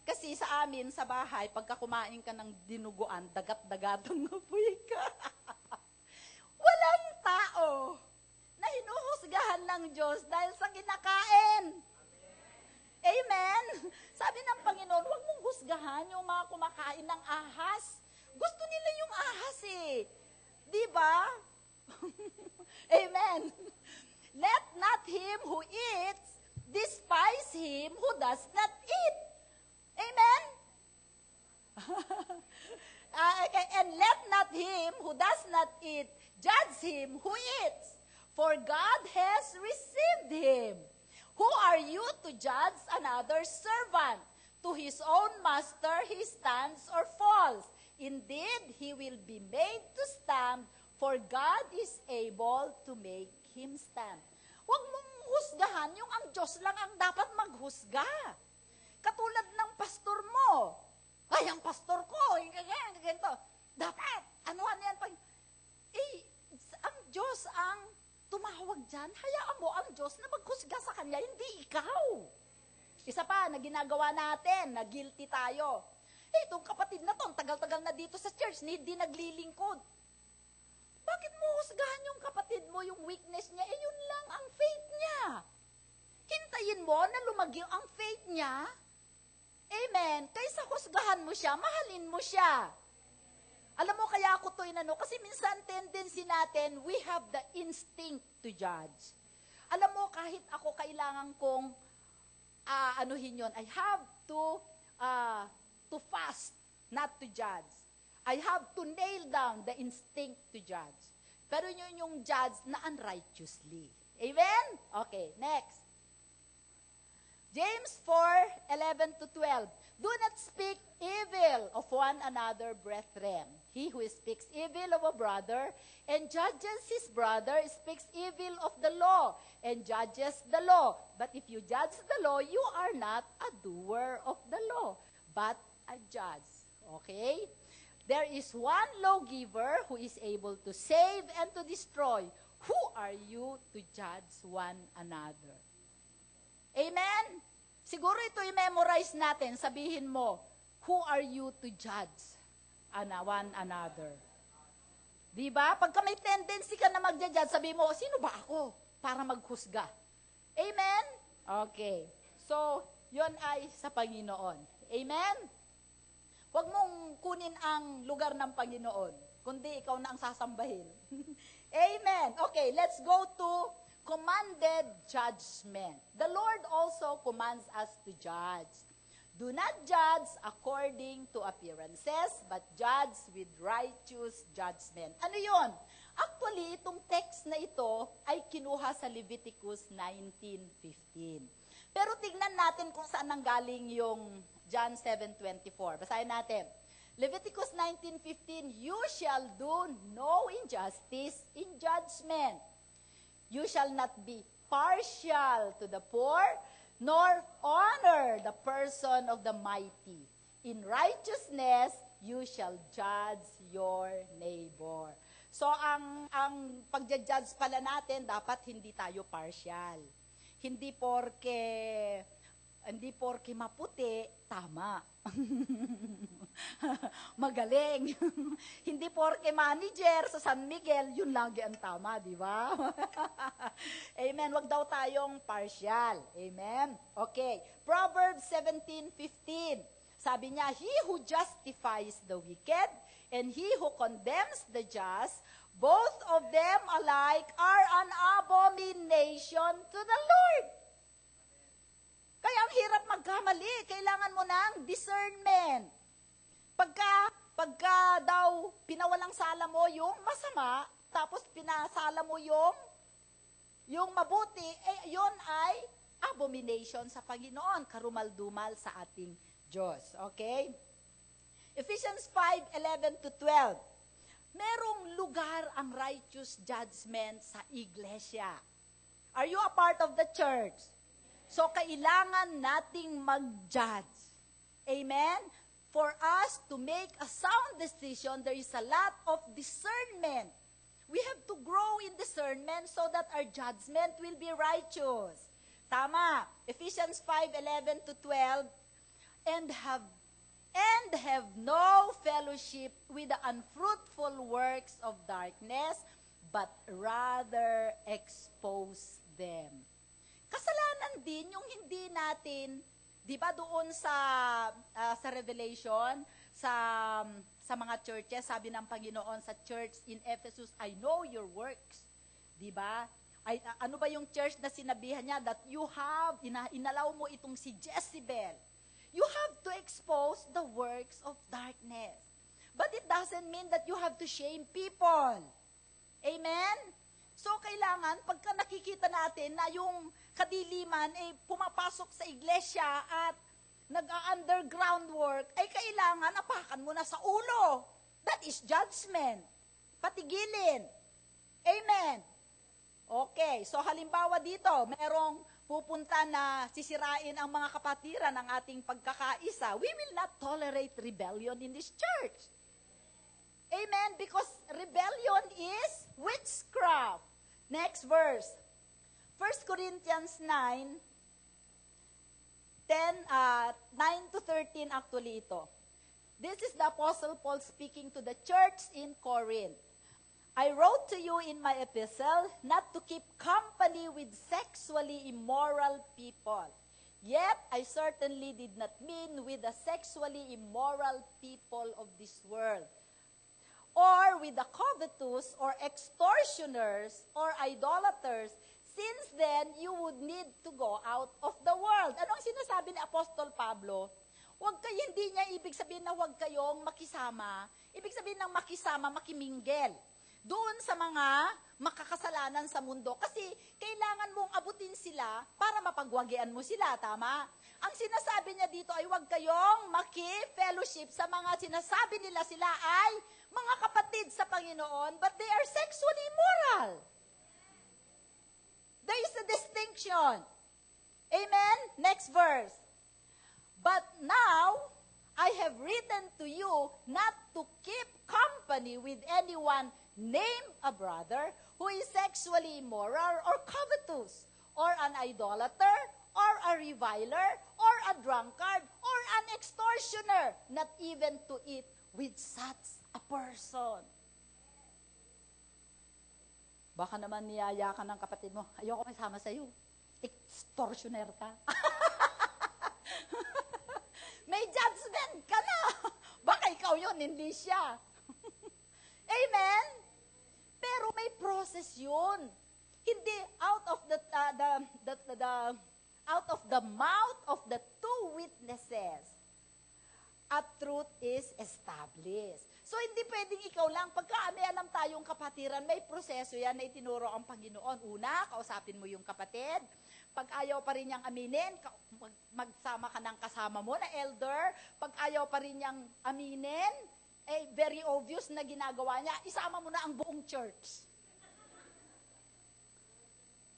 Kasi sa amin, sa bahay, pagka kumain ka ng dinuguan, dagat-dagatang apoy ka. Walang tao na hinuhusgahan ng Diyos dahil sa kinakain. Amen? Sabi ng Panginoon, huwag mong husgahan yung mga kumakain ng ahas. Gusto nila yung ahas eh. Di ba? Amen. Let not him who eats despise him who does not eat. Amen? And let not him who does not eat judge him who eats, for God has received him. Who are you to judge another's servant? To his own master he stands or falls. Indeed, he will be made to stand, for God is able to make him stand. Huwag mong husgahan, yung ang Diyos lang ang dapat maghusga. Katulad ng pastor mo. Ay, ang pastor ko, ganito. Dapat, anuhan yan pag... ang Diyos ang tumawag dyan. Hayaan mo ang Diyos na maghusga sa kanya, hindi ikaw. Isa pa, na ginagawa natin, na guilty tayo. Itong kapatid na to, tagal-tagal na dito sa church, hindi naglilingkod. Bakit mo husgahan yung kapatid mo, yung weakness niya? Yun lang ang faith niya. Hintayin mo na lumagyo ang faith niya. Amen. Kaysa husgahan mo siya, mahalin mo siya. Alam mo, kaya ako to inano, kasi minsan tendency natin, we have the instinct to judge. Alam mo, kahit ako kailangan kong anuhin yun, I have to fast, not to judge. I have to nail down the instinct to judge. Pero yun yung judge na unrighteously. Amen? Okay, next. James 4:11 to 12. Do not speak evil of one another, brethren. He who speaks evil of a brother and judges his brother speaks evil of the law and judges the law. But if you judge the law, you are not a doer of the law, but a judge. Okay? There is one lawgiver who is able to save and to destroy. Who are you to judge one another? Amen? Siguro ito i-memorize natin. Sabihin mo, who are you to judge one another? Diba? Pagka may tendency ka na magja-judge, sabihin mo, sino ba ako para maghusga? Amen? Okay. So, yon ay sa Panginoon. Amen? Huwag mong kunin ang lugar ng Panginoon, kundi ikaw na ang sasambahin. Amen. Okay, let's go to commanded judgment. The Lord also commands us to judge. Do not judge according to appearances, but judge with righteous judgment. Ano yon? Actually, itong text na ito ay kinuha sa Leviticus 19:15. Pero tignan natin kung saan nanggaling yung John 7:24. Basahin natin. Leviticus 19:15, you shall do no injustice in judgment. You shall not be partial to the poor, nor honor the person of the mighty. In righteousness, you shall judge your neighbor. So, ang pagja-judge pala natin, dapat hindi tayo partial. Hindi porke maputi, tama. Magaling. Hindi porke manager sa San Miguel, yun lagi ang tama, di ba? Amen. Wag daw tayong partial. Amen. Okay. Proverbs 17:15. Sabi niya, he who justifies the wicked and he who condemns the just, both of them alike are an abomination to the Lord. Kaya ang hirap magkamali. Kailangan mo ng discernment. Pagka daw pinawalang sala mo yung masama, tapos pinasala mo yung mabuti, yon ay abomination sa Panginoon, karumal-dumal sa ating Diyos. Okay? Ephesians 5:11-12. Merong lugar ang righteous judgment sa iglesia. Are you a part of the church? So, kailangan nating mag-judge. Amen? For us to make a sound decision, there is a lot of discernment. We have to grow in discernment so that our judgment will be righteous. Tama. Ephesians 5:11-12. And have no fellowship with the unfruitful works of darkness, but rather expose them. Kasalanan din yung hindi natin, di ba doon sa Revelation, sa mga churches, sabi ng Panginoon sa church in Ephesus, I know your works. Di ba? Ano ba yung church na sinabihan niya that you have, inalaw mo itong si Jezebel. You have to expose the works of darkness. But it doesn't mean that you have to shame people. Amen? So, kailangan, pagka nakikita natin na yung kadiliman ay pumapasok sa iglesia at nag-underground work, ay kailangan apakan mo na sa ulo. That is judgment. Patigilin. Amen. Okay, so halimbawa dito, merong pupunta na sisirain ang mga kapatiran ng ating pagkakaisa. We will not tolerate rebellion in this church. Amen? Because rebellion is witchcraft. Next verse. 1 Corinthians 9, 9-13 actually ito. This is the Apostle Paul speaking to the church in Corinth. I wrote to you in my epistle not to keep company with sexually immoral people. Yet, I certainly did not mean with the sexually immoral people of this world, or with the covetous, or extortioners, or idolaters, since then, you would need to go out of the world. Ano ang sinasabi ni Apostol Pablo? Hindi niya ibig sabihin na huwag kayong makisama. Ibig sabihin ng makisama, makiminggel. Doon sa mga makakasalanan sa mundo. Kasi kailangan mong abutin sila para mapagwagian mo sila, tama? Ang sinasabi niya dito ay huwag kayong maki-fellowship sa mga sinasabi nila sila ay mga kapatid sa Panginoon, but they are sexually immoral. There is a distinction. Amen? Next verse. But now, I have written to you not to keep company with anyone named a brother who is sexually immoral or covetous, or an idolater, or a reviler, or a drunkard, or an extortioner, not even to eat with such a person. Baka naman niyaya ka ng kapatid mo, ayoko kasama sa'yo. Extortioner ka. May judgment ka na. Baka ikaw yun, hindi siya. Amen? Pero may process yun. Hindi out of the mouth of the two two witnesses, a truth is established. So, hindi pwedeng ikaw lang. Pagka may alam tayong kapatiran, may proseso yan na itinuro ang Panginoon. Una, kausapin mo yung kapatid. Pag ayaw pa rin niyang aminin, magsama ka ng kasama mo na elder. Pag ayaw pa rin niyang aminin, very obvious na ginagawa niya, isama mo na ang buong church.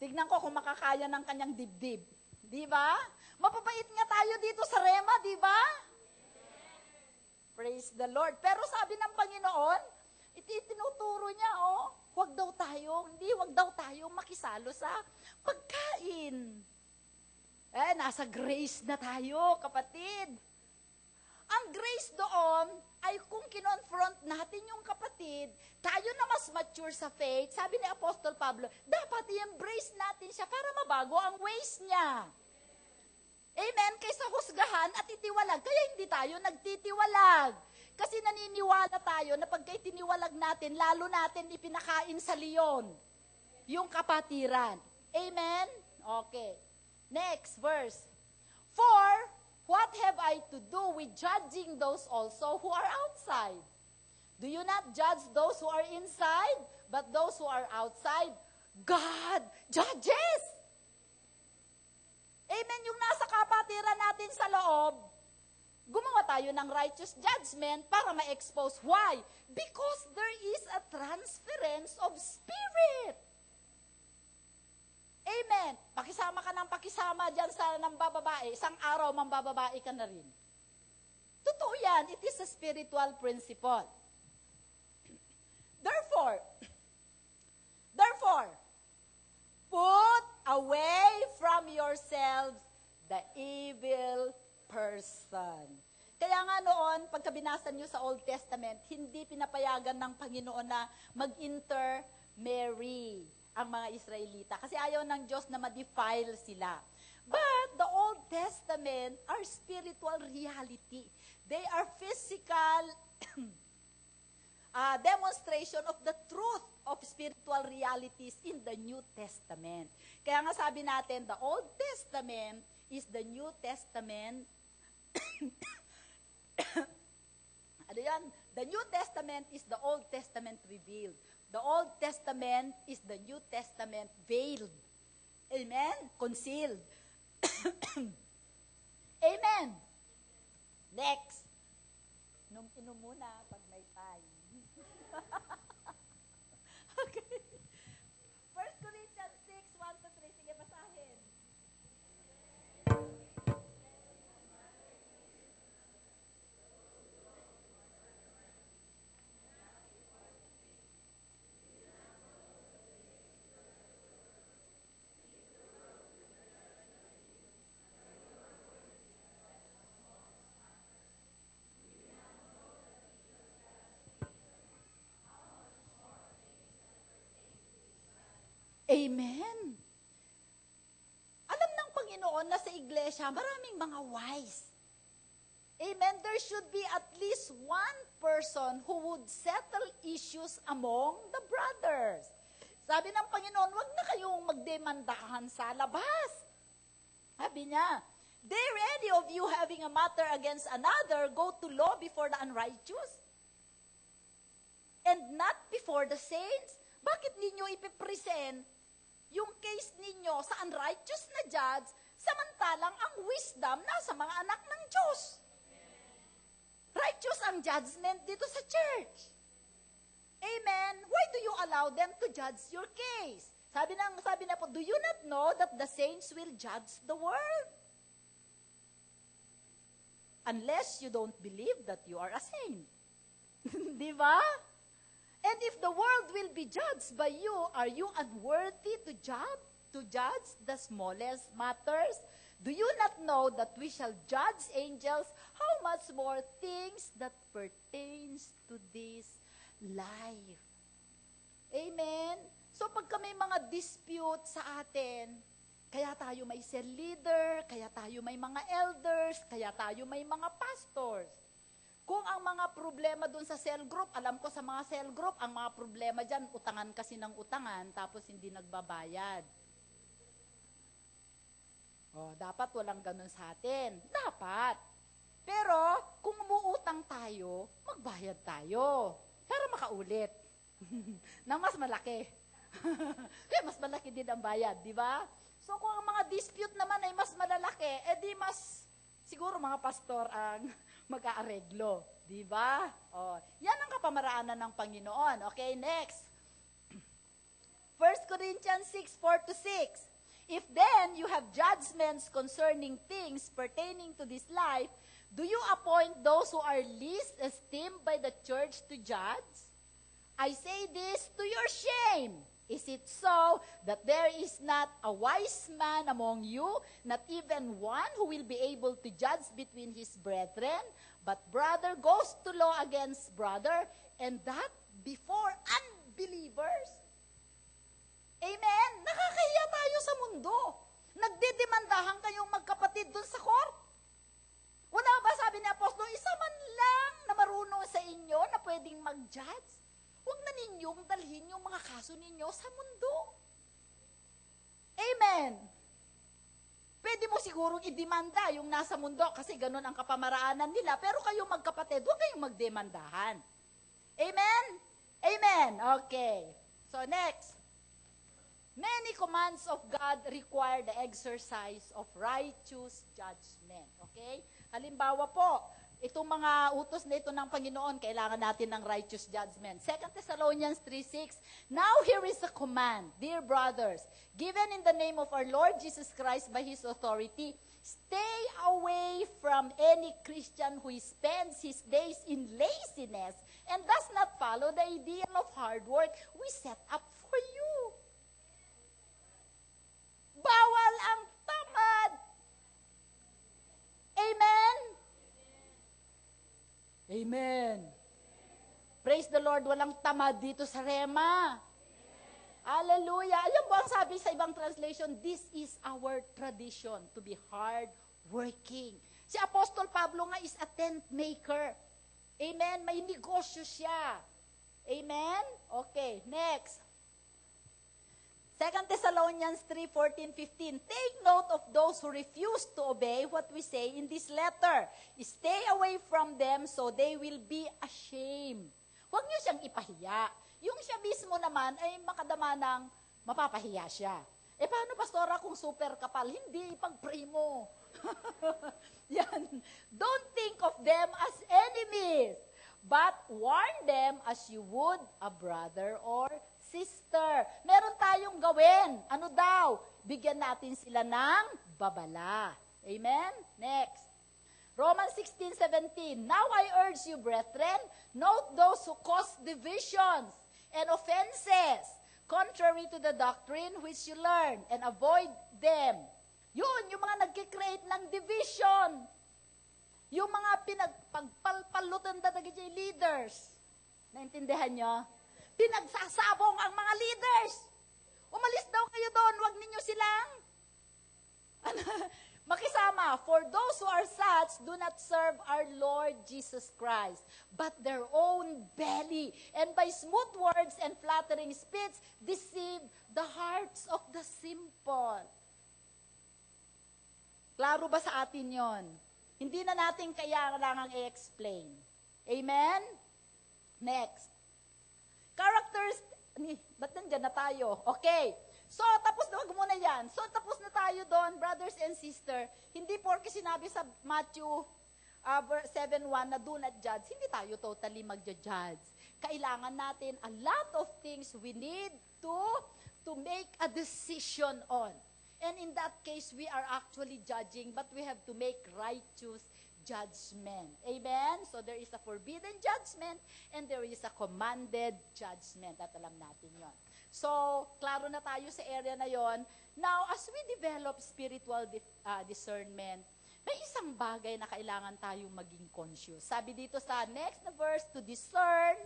Tignan ko kung makakaya ng kanyang dibdib. Di ba? Mapapait nga tayo dito sa Rema, di ba? Praise the Lord. Pero sabi ng Panginoon, itinuturo niya, wag daw tayo makisalo sa pagkain. Nasa grace na tayo, kapatid. Ang grace doon ay kung kinonfront natin yung kapatid, tayo na mas mature sa faith, sabi ni Apostol Pablo, dapat i-embrace natin siya para mabago ang ways niya. Amen? Kaysa husgahan at itiwalag. Kaya hindi tayo nagtitiwalag. Kasi naniniwala tayo na pagka itiniwalag natin, lalo natin ipinakain sa leon yung kapatiran. Amen? Okay. Next verse. For, what have I to do with judging those also who are outside? Do you not judge those who are inside, but those who are outside? God judges! Amen, yung nasa kapatiran natin sa loob, gumawa tayo ng righteous judgment para ma-expose. Why? Because there is a transference of spirit. Amen. Pakisama ka ng pakisama dyan sa nambababae, isang araw mambababae ka na rin. Totoo yan. It is a spiritual principle. Therefore, put away from yourselves the evil person. Kaya nga noon, pagka binasa nyo sa Old Testament, hindi pinapayagan ng Panginoon na mag-intermarry ang mga Israelita. Kasi ayaw ng Diyos na ma-defile sila. But the Old Testament are spiritual reality. They are physical demonstration of the truth of spiritual realities in the New Testament. Kaya nga sabi natin, the Old Testament is the New Testament. Ano yan? The New Testament is the Old Testament revealed. The Old Testament is the New Testament veiled. Amen? Concealed. Amen. Next. Inom muna pag may time. Okay. 1 Corinthians 6, 1-3. Sige, basahin. Amen. Alam ng Panginoon na sa iglesia, maraming mga wise. Amen. There should be at least one person who would settle issues among the brothers. Sabi ng Panginoon, wag na kayong magdemandahan sa labas. Sabi niya, dare any of you having a matter against another go to law before the unrighteous? And not before the saints? Bakit ninyo ipipresent yung case ninyo sa unrighteous na judge, samantalang ang wisdom nasa mga anak ng Diyos? Righteous ang judgment dito sa church. Amen? Why do you allow them to judge your case? Sabi na po, do you not know that the saints will judge the world? Unless you don't believe that you are a saint. Di ba? And if the world will be judged by you, are you unworthy to judge the smallest matters? Do you not know that we shall judge angels? How much more things that pertains to this life? Amen? So pagka may mga dispute sa atin, kaya tayo may cell leader, kaya tayo may mga elders, kaya tayo may mga pastors. Kung ang mga problema dun sa cell group, alam ko sa mga cell group, ang mga problema dyan, utangan kasi ng utangan, tapos hindi nagbabayad. Dapat walang ganun sa atin. Dapat. Pero, kung umuutang tayo, magbayad tayo. Para makaulit. Nang mas malaki. Kaya mas malaki din ang bayad, di ba? So, kung ang mga dispute naman ay mas malalaki, di mas, siguro mga pastor ang mag-aareglo. Di ba? Yan ang kapamaraanan ng Panginoon. Okay, next. 1 Corinthians 6:4-6. If then you have judgments concerning things pertaining to this life, do you appoint those who are least esteemed by the church to judge? I say this to your shame. Is it so that there is not a wise man among you, not even one who will be able to judge between his brethren? But brother goes to law against brother, and that before unbelievers? Amen? Nakakahiya tayo sa mundo. Nagdidemandahan kayong magkapatid dun sa court. Wala ba, sabi ni Apostol, isa man lang na marunong sa inyo na pwedeng mag-judge? Huwag na ninyong dalhin yung mga kaso ninyo sa mundo. Amen? Pwede mo sigurong idemanda yung nasa mundo kasi ganun ang kapamaraanan nila. Pero kayong magkapatid, huwag kayong magdemandahan. Amen? Amen. Okay. So next. Many commands of God require the exercise of righteous judgment. Okay? Halimbawa po, itong mga utos na ito ng Panginoon, kailangan natin ng righteous judgment. 2 Thessalonians 3:6, now here is a command, dear brothers, given in the name of our Lord Jesus Christ by His authority, stay away from any Christian who spends his days in laziness and does not follow the ideal of hard work we set up for you. Bawal ang tamad. Amen? Amen. Praise the Lord, walang tamad dito sa Rema. Hallelujah. Alam mo ang sabi sa ibang translation, this is our tradition to be hard working. Si Apostol Pablo nga is a tent maker. Amen? May negosyo siya. Amen? Okay, next. 2 Thessalonians 3:14-15, take note of those who refuse to obey what we say in this letter. Stay away from them so they will be ashamed. Huwag niyo siyang ipahiya. Yung siya mismo naman ay makadama ng mapapahiya siya. Paano, pastora, kung super kapal? Hindi, ipag-pray mo. Yan. Don't think of them as enemies, but warn them as you would a brother or sister. Meron tayong gawin. Ano daw? Bigyan natin sila ng babala. Amen? Next. Romans 16:17. Now I urge you, brethren, note those who cause divisions and offenses, contrary to the doctrine which you learn, and avoid them. Yun, yung mga nagkikreate ng division. Yung mga pinagpagpalpalutan na leaders. Naintindihan nyo? Pinagsasabong ang mga leaders. Umalis daw kayo doon, wag ninyo silang makisama. For those who are such do not serve our Lord Jesus Christ, but their own belly, and by smooth words and flattering speech deceive the hearts of the simple. Klaro ba sa atin yon? Hindi na natin kailangang i-explain. Amen? Next. Characters, ba't nandyan na tayo? Okay. So, tapos na, wag muna yan. So, tapos na tayo doon, brothers and sisters. Hindi porke sinabi sa Matthew 7:1 na do not judge, hindi tayo totally magja-judge. Kailangan natin a lot of things we need to make a decision on. And in that case, we are actually judging, but we have to make righteous judgment. Amen? So there is a forbidden judgment and there is a commanded judgment. At alam natin yon. So, klaro na tayo sa area na yon. Now, as we develop spiritual discernment, may isang bagay na kailangan tayong maging conscious. Sabi dito sa next na verse, to discern,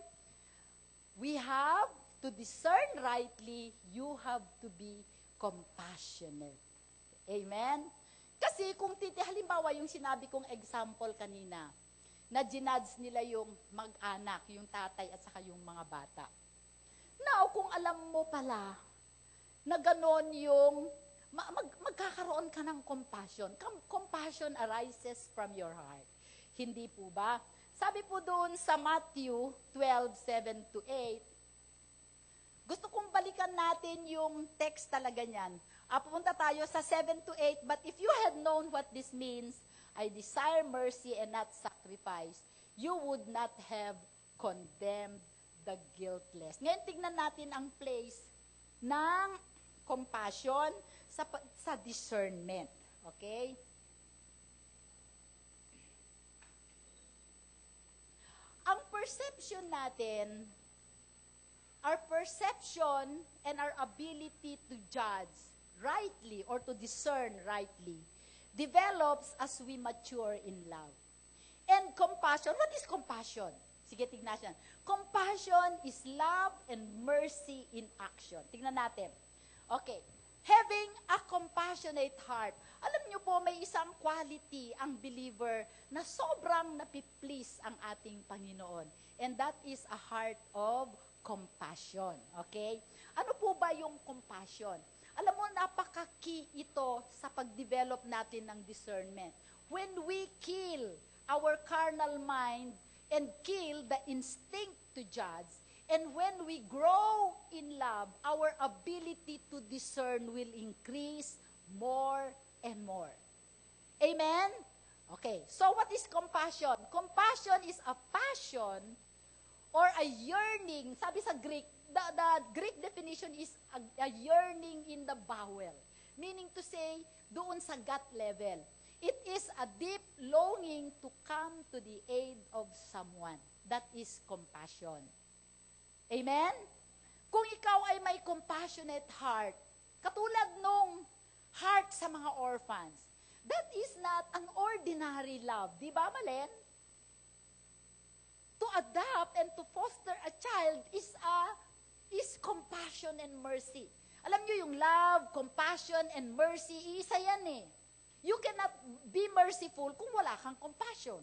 we have to discern rightly, you have to be compassionate. Amen? Kasi kung halimbawa yung sinabi kong example kanina, na ginudge nila yung mag-anak, yung tatay at saka yung mga bata. Now, kung alam mo pala na ganon yung magkakaroon ka ng compassion. Compassion arises from your heart. Hindi po ba? Sabi po doon sa Matthew 12:7-8, gusto kong balikan natin yung text talaga niyan. Pupunta tayo sa 7-8, but if you had known what this means, I desire mercy and not sacrifice, you would not have condemned the guiltless. Ngayon, tignan natin ang place ng compassion sa discernment. Okay? Ang perception natin, our perception and our ability to judge rightly or to discern rightly develops as we mature in love. And compassion, what is compassion? Sige, tignan natin. Compassion is love and mercy in action. Tignan natin. Okay. Having a compassionate heart. Alam niyo po, may isang quality ang believer na sobrang napiplease ang ating Panginoon. And that is a heart of compassion. Okay? Ano po ba yung compassion? Alam mo, napaka-key ito sa pag-develop natin ng discernment. When we kill our carnal mind and kill the instinct to judge, and when we grow in love, our ability to discern will increase more and more. Amen? Okay, so what is compassion? Compassion is a passion or a yearning. Sabi sa Greek, the Greek definition is a yearning in the bowel. Meaning to say, doon sa gut level. It is a deep longing to come to the aid of someone. That is compassion. Amen? Kung ikaw ay may compassionate heart, katulad nung heart sa mga orphans, that is not an ordinary love. Di ba, Malen? To adopt and to foster a child is compassion and mercy. Alam niyo yung love, compassion, and mercy, isa yan eh. You cannot be merciful kung wala kang compassion.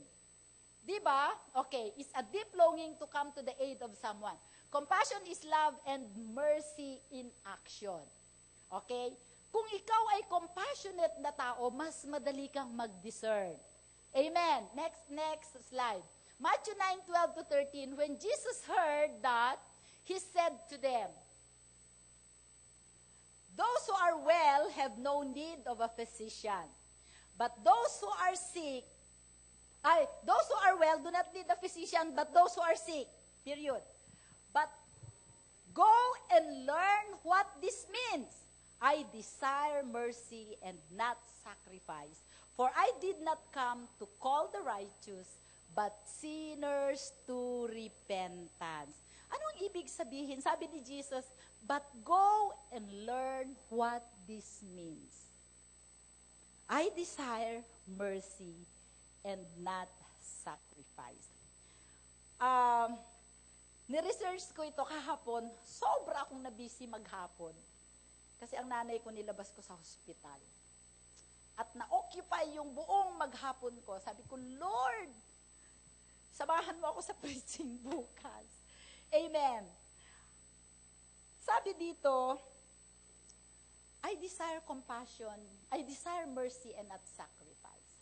Di ba? Okay, it's a deep longing to come to the aid of someone. Compassion is love and mercy in action. Okay? Kung ikaw ay compassionate na tao, mas madali kang mag-discern. Amen. Next slide. Matthew 9:12-13, when Jesus heard that, He said to them, those who are well have no need of a physician, but those who are well do not need a physician, but those who are sick, period. But go and learn what this means. I desire mercy and not sacrifice, for I did not come to call the righteous, but sinners to repentance. Anong ibig sabihin? Sabi ni Jesus, but go and learn what this means. I desire mercy and not sacrifice. Ni-research ko ito kahapon, sobra akong nabisi maghapon. Kasi ang nanay ko nilabas ko sa hospital. At na-occupy yung buong maghapon ko. Sabi ko, Lord, samahan mo ako sa preaching bukas. Amen. Sabi dito, I desire compassion, I desire mercy and not sacrifice.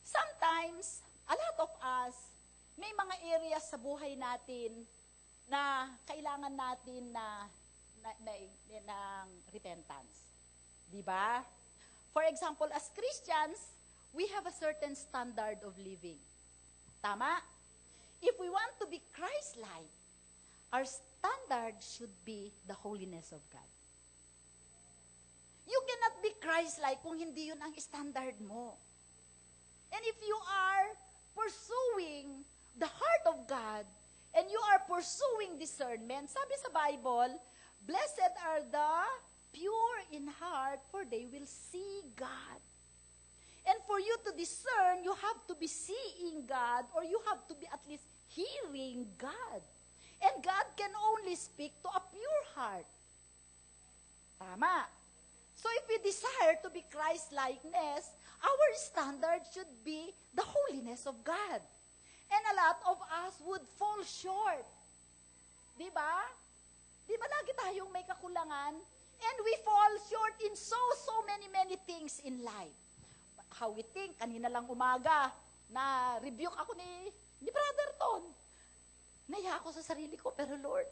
Sometimes, a lot of us, may mga areas sa buhay natin na kailangan natin ng repentance. Di ba? For example, as Christians, we have a certain standard of living. Tama? If we want to be Christ-like, our standard should be the holiness of God. You cannot be Christ-like kung hindi yun ang standard mo. And if you are pursuing the heart of God, and you are pursuing discernment, sabi sa Bible, blessed are the pure in heart, for they will see God. And for you to discern, you have to be seeing God, or you have to be at least hearing God. And God can only speak to a pure heart. Tama. So if we desire to be Christ-likeness, our standard should be the holiness of God. And a lot of us would fall short. Di ba? Di ba lagi tayong may kakulangan? And we fall short in so many things in life. How we think, kanina lang umaga, na rebuke ako ni Brother Ton. Naiya ako sa sarili ko, pero Lord,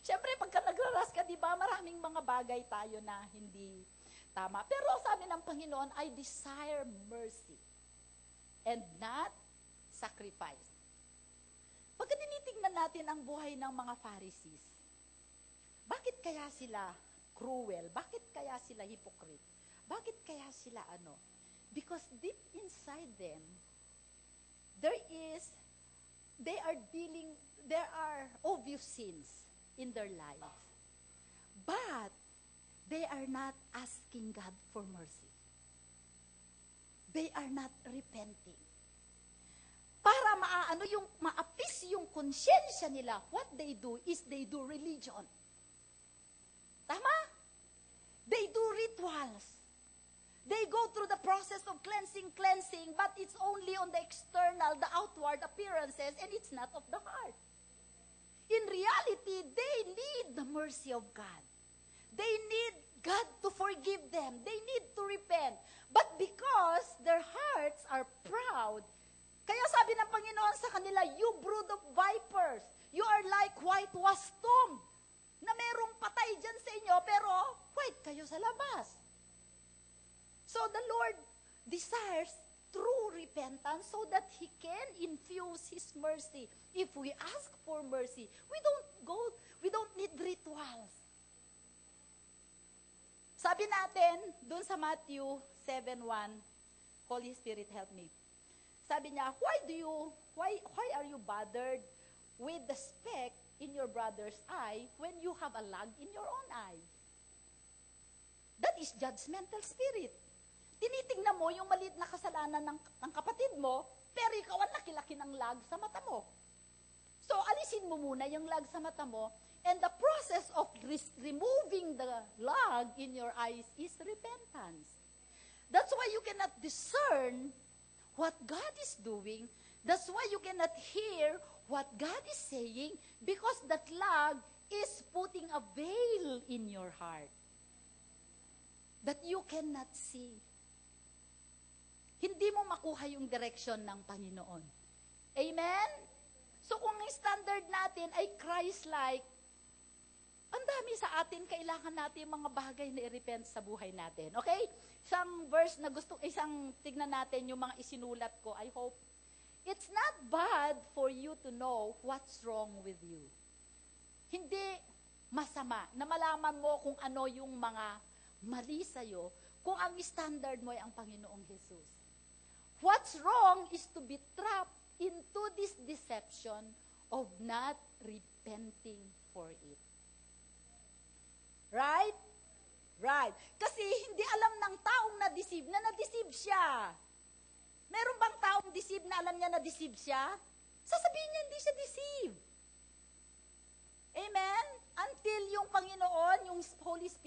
siyempre pagka nagraras ka, di ba, maraming mga bagay tayo na hindi tama. Pero sabi ng Panginoon, I desire mercy and not sacrifice. Pagka tinitingnan natin ang buhay ng mga Pharisees, bakit kaya sila cruel? Bakit kaya sila hypocrite? Bakit kaya sila ano? Because deep inside them, there are obvious sins in their lives. But they are not asking God for mercy. They are not repenting. Para maapis yung konsyensya nila, what they do is they do religion. Tama? They do rituals. They go through the process of cleansing, but it's only on the external, the outward appearances, and it's not of the heart. In reality, they need the mercy of God. They need God to forgive them. They need to repent. But because their hearts are proud, kaya sabi ng Panginoon sa kanila, you brood of vipers, you are like whitewashed tomb, na merong patay dyan sa inyo, pero white kayo sa labas. So the Lord desires true repentance so that He can infuse His mercy. If we ask for mercy, we don't need rituals. Sabi natin, dun sa Matthew 7:1, Holy Spirit help me. Sabi niya, why are you bothered with the speck in your brother's eye when you have a log in your own eye? That is judgmental spirit. Tinitingnan mo yung maliit na kasalanan ng kapatid mo, pero ikaw ang laki-laki ng lag sa mata mo. So, alisin mo muna yung lag sa mata mo, and the process of removing the lag in your eyes is repentance. That's why you cannot discern what God is doing. That's why you cannot hear what God is saying, because that lag is putting a veil in your heart that you cannot see. Hindi mo makuha yung direction ng Panginoon. Amen? So kung ang standard natin ay Christ-like, ang dami sa atin, kailangan natin yung mga bagay na i-repent sa buhay natin. Okay? Isang verse na tignan natin yung mga isinulat ko, I hope. It's not bad for you to know what's wrong with you. Hindi masama na malaman mo kung ano yung mga mali sa'yo, kung ang standard mo ay ang Panginoong Jesus. What's wrong is to be trapped into this deception of not repenting for it. Right? Right. Kasi hindi alam ng taong na-deceive siya. Meron bang taong deceive na alam niya na deceive siya? Sasabihin niya hindi siya deceive. Amen? Until yung Panginoon, yung Holy Spirit,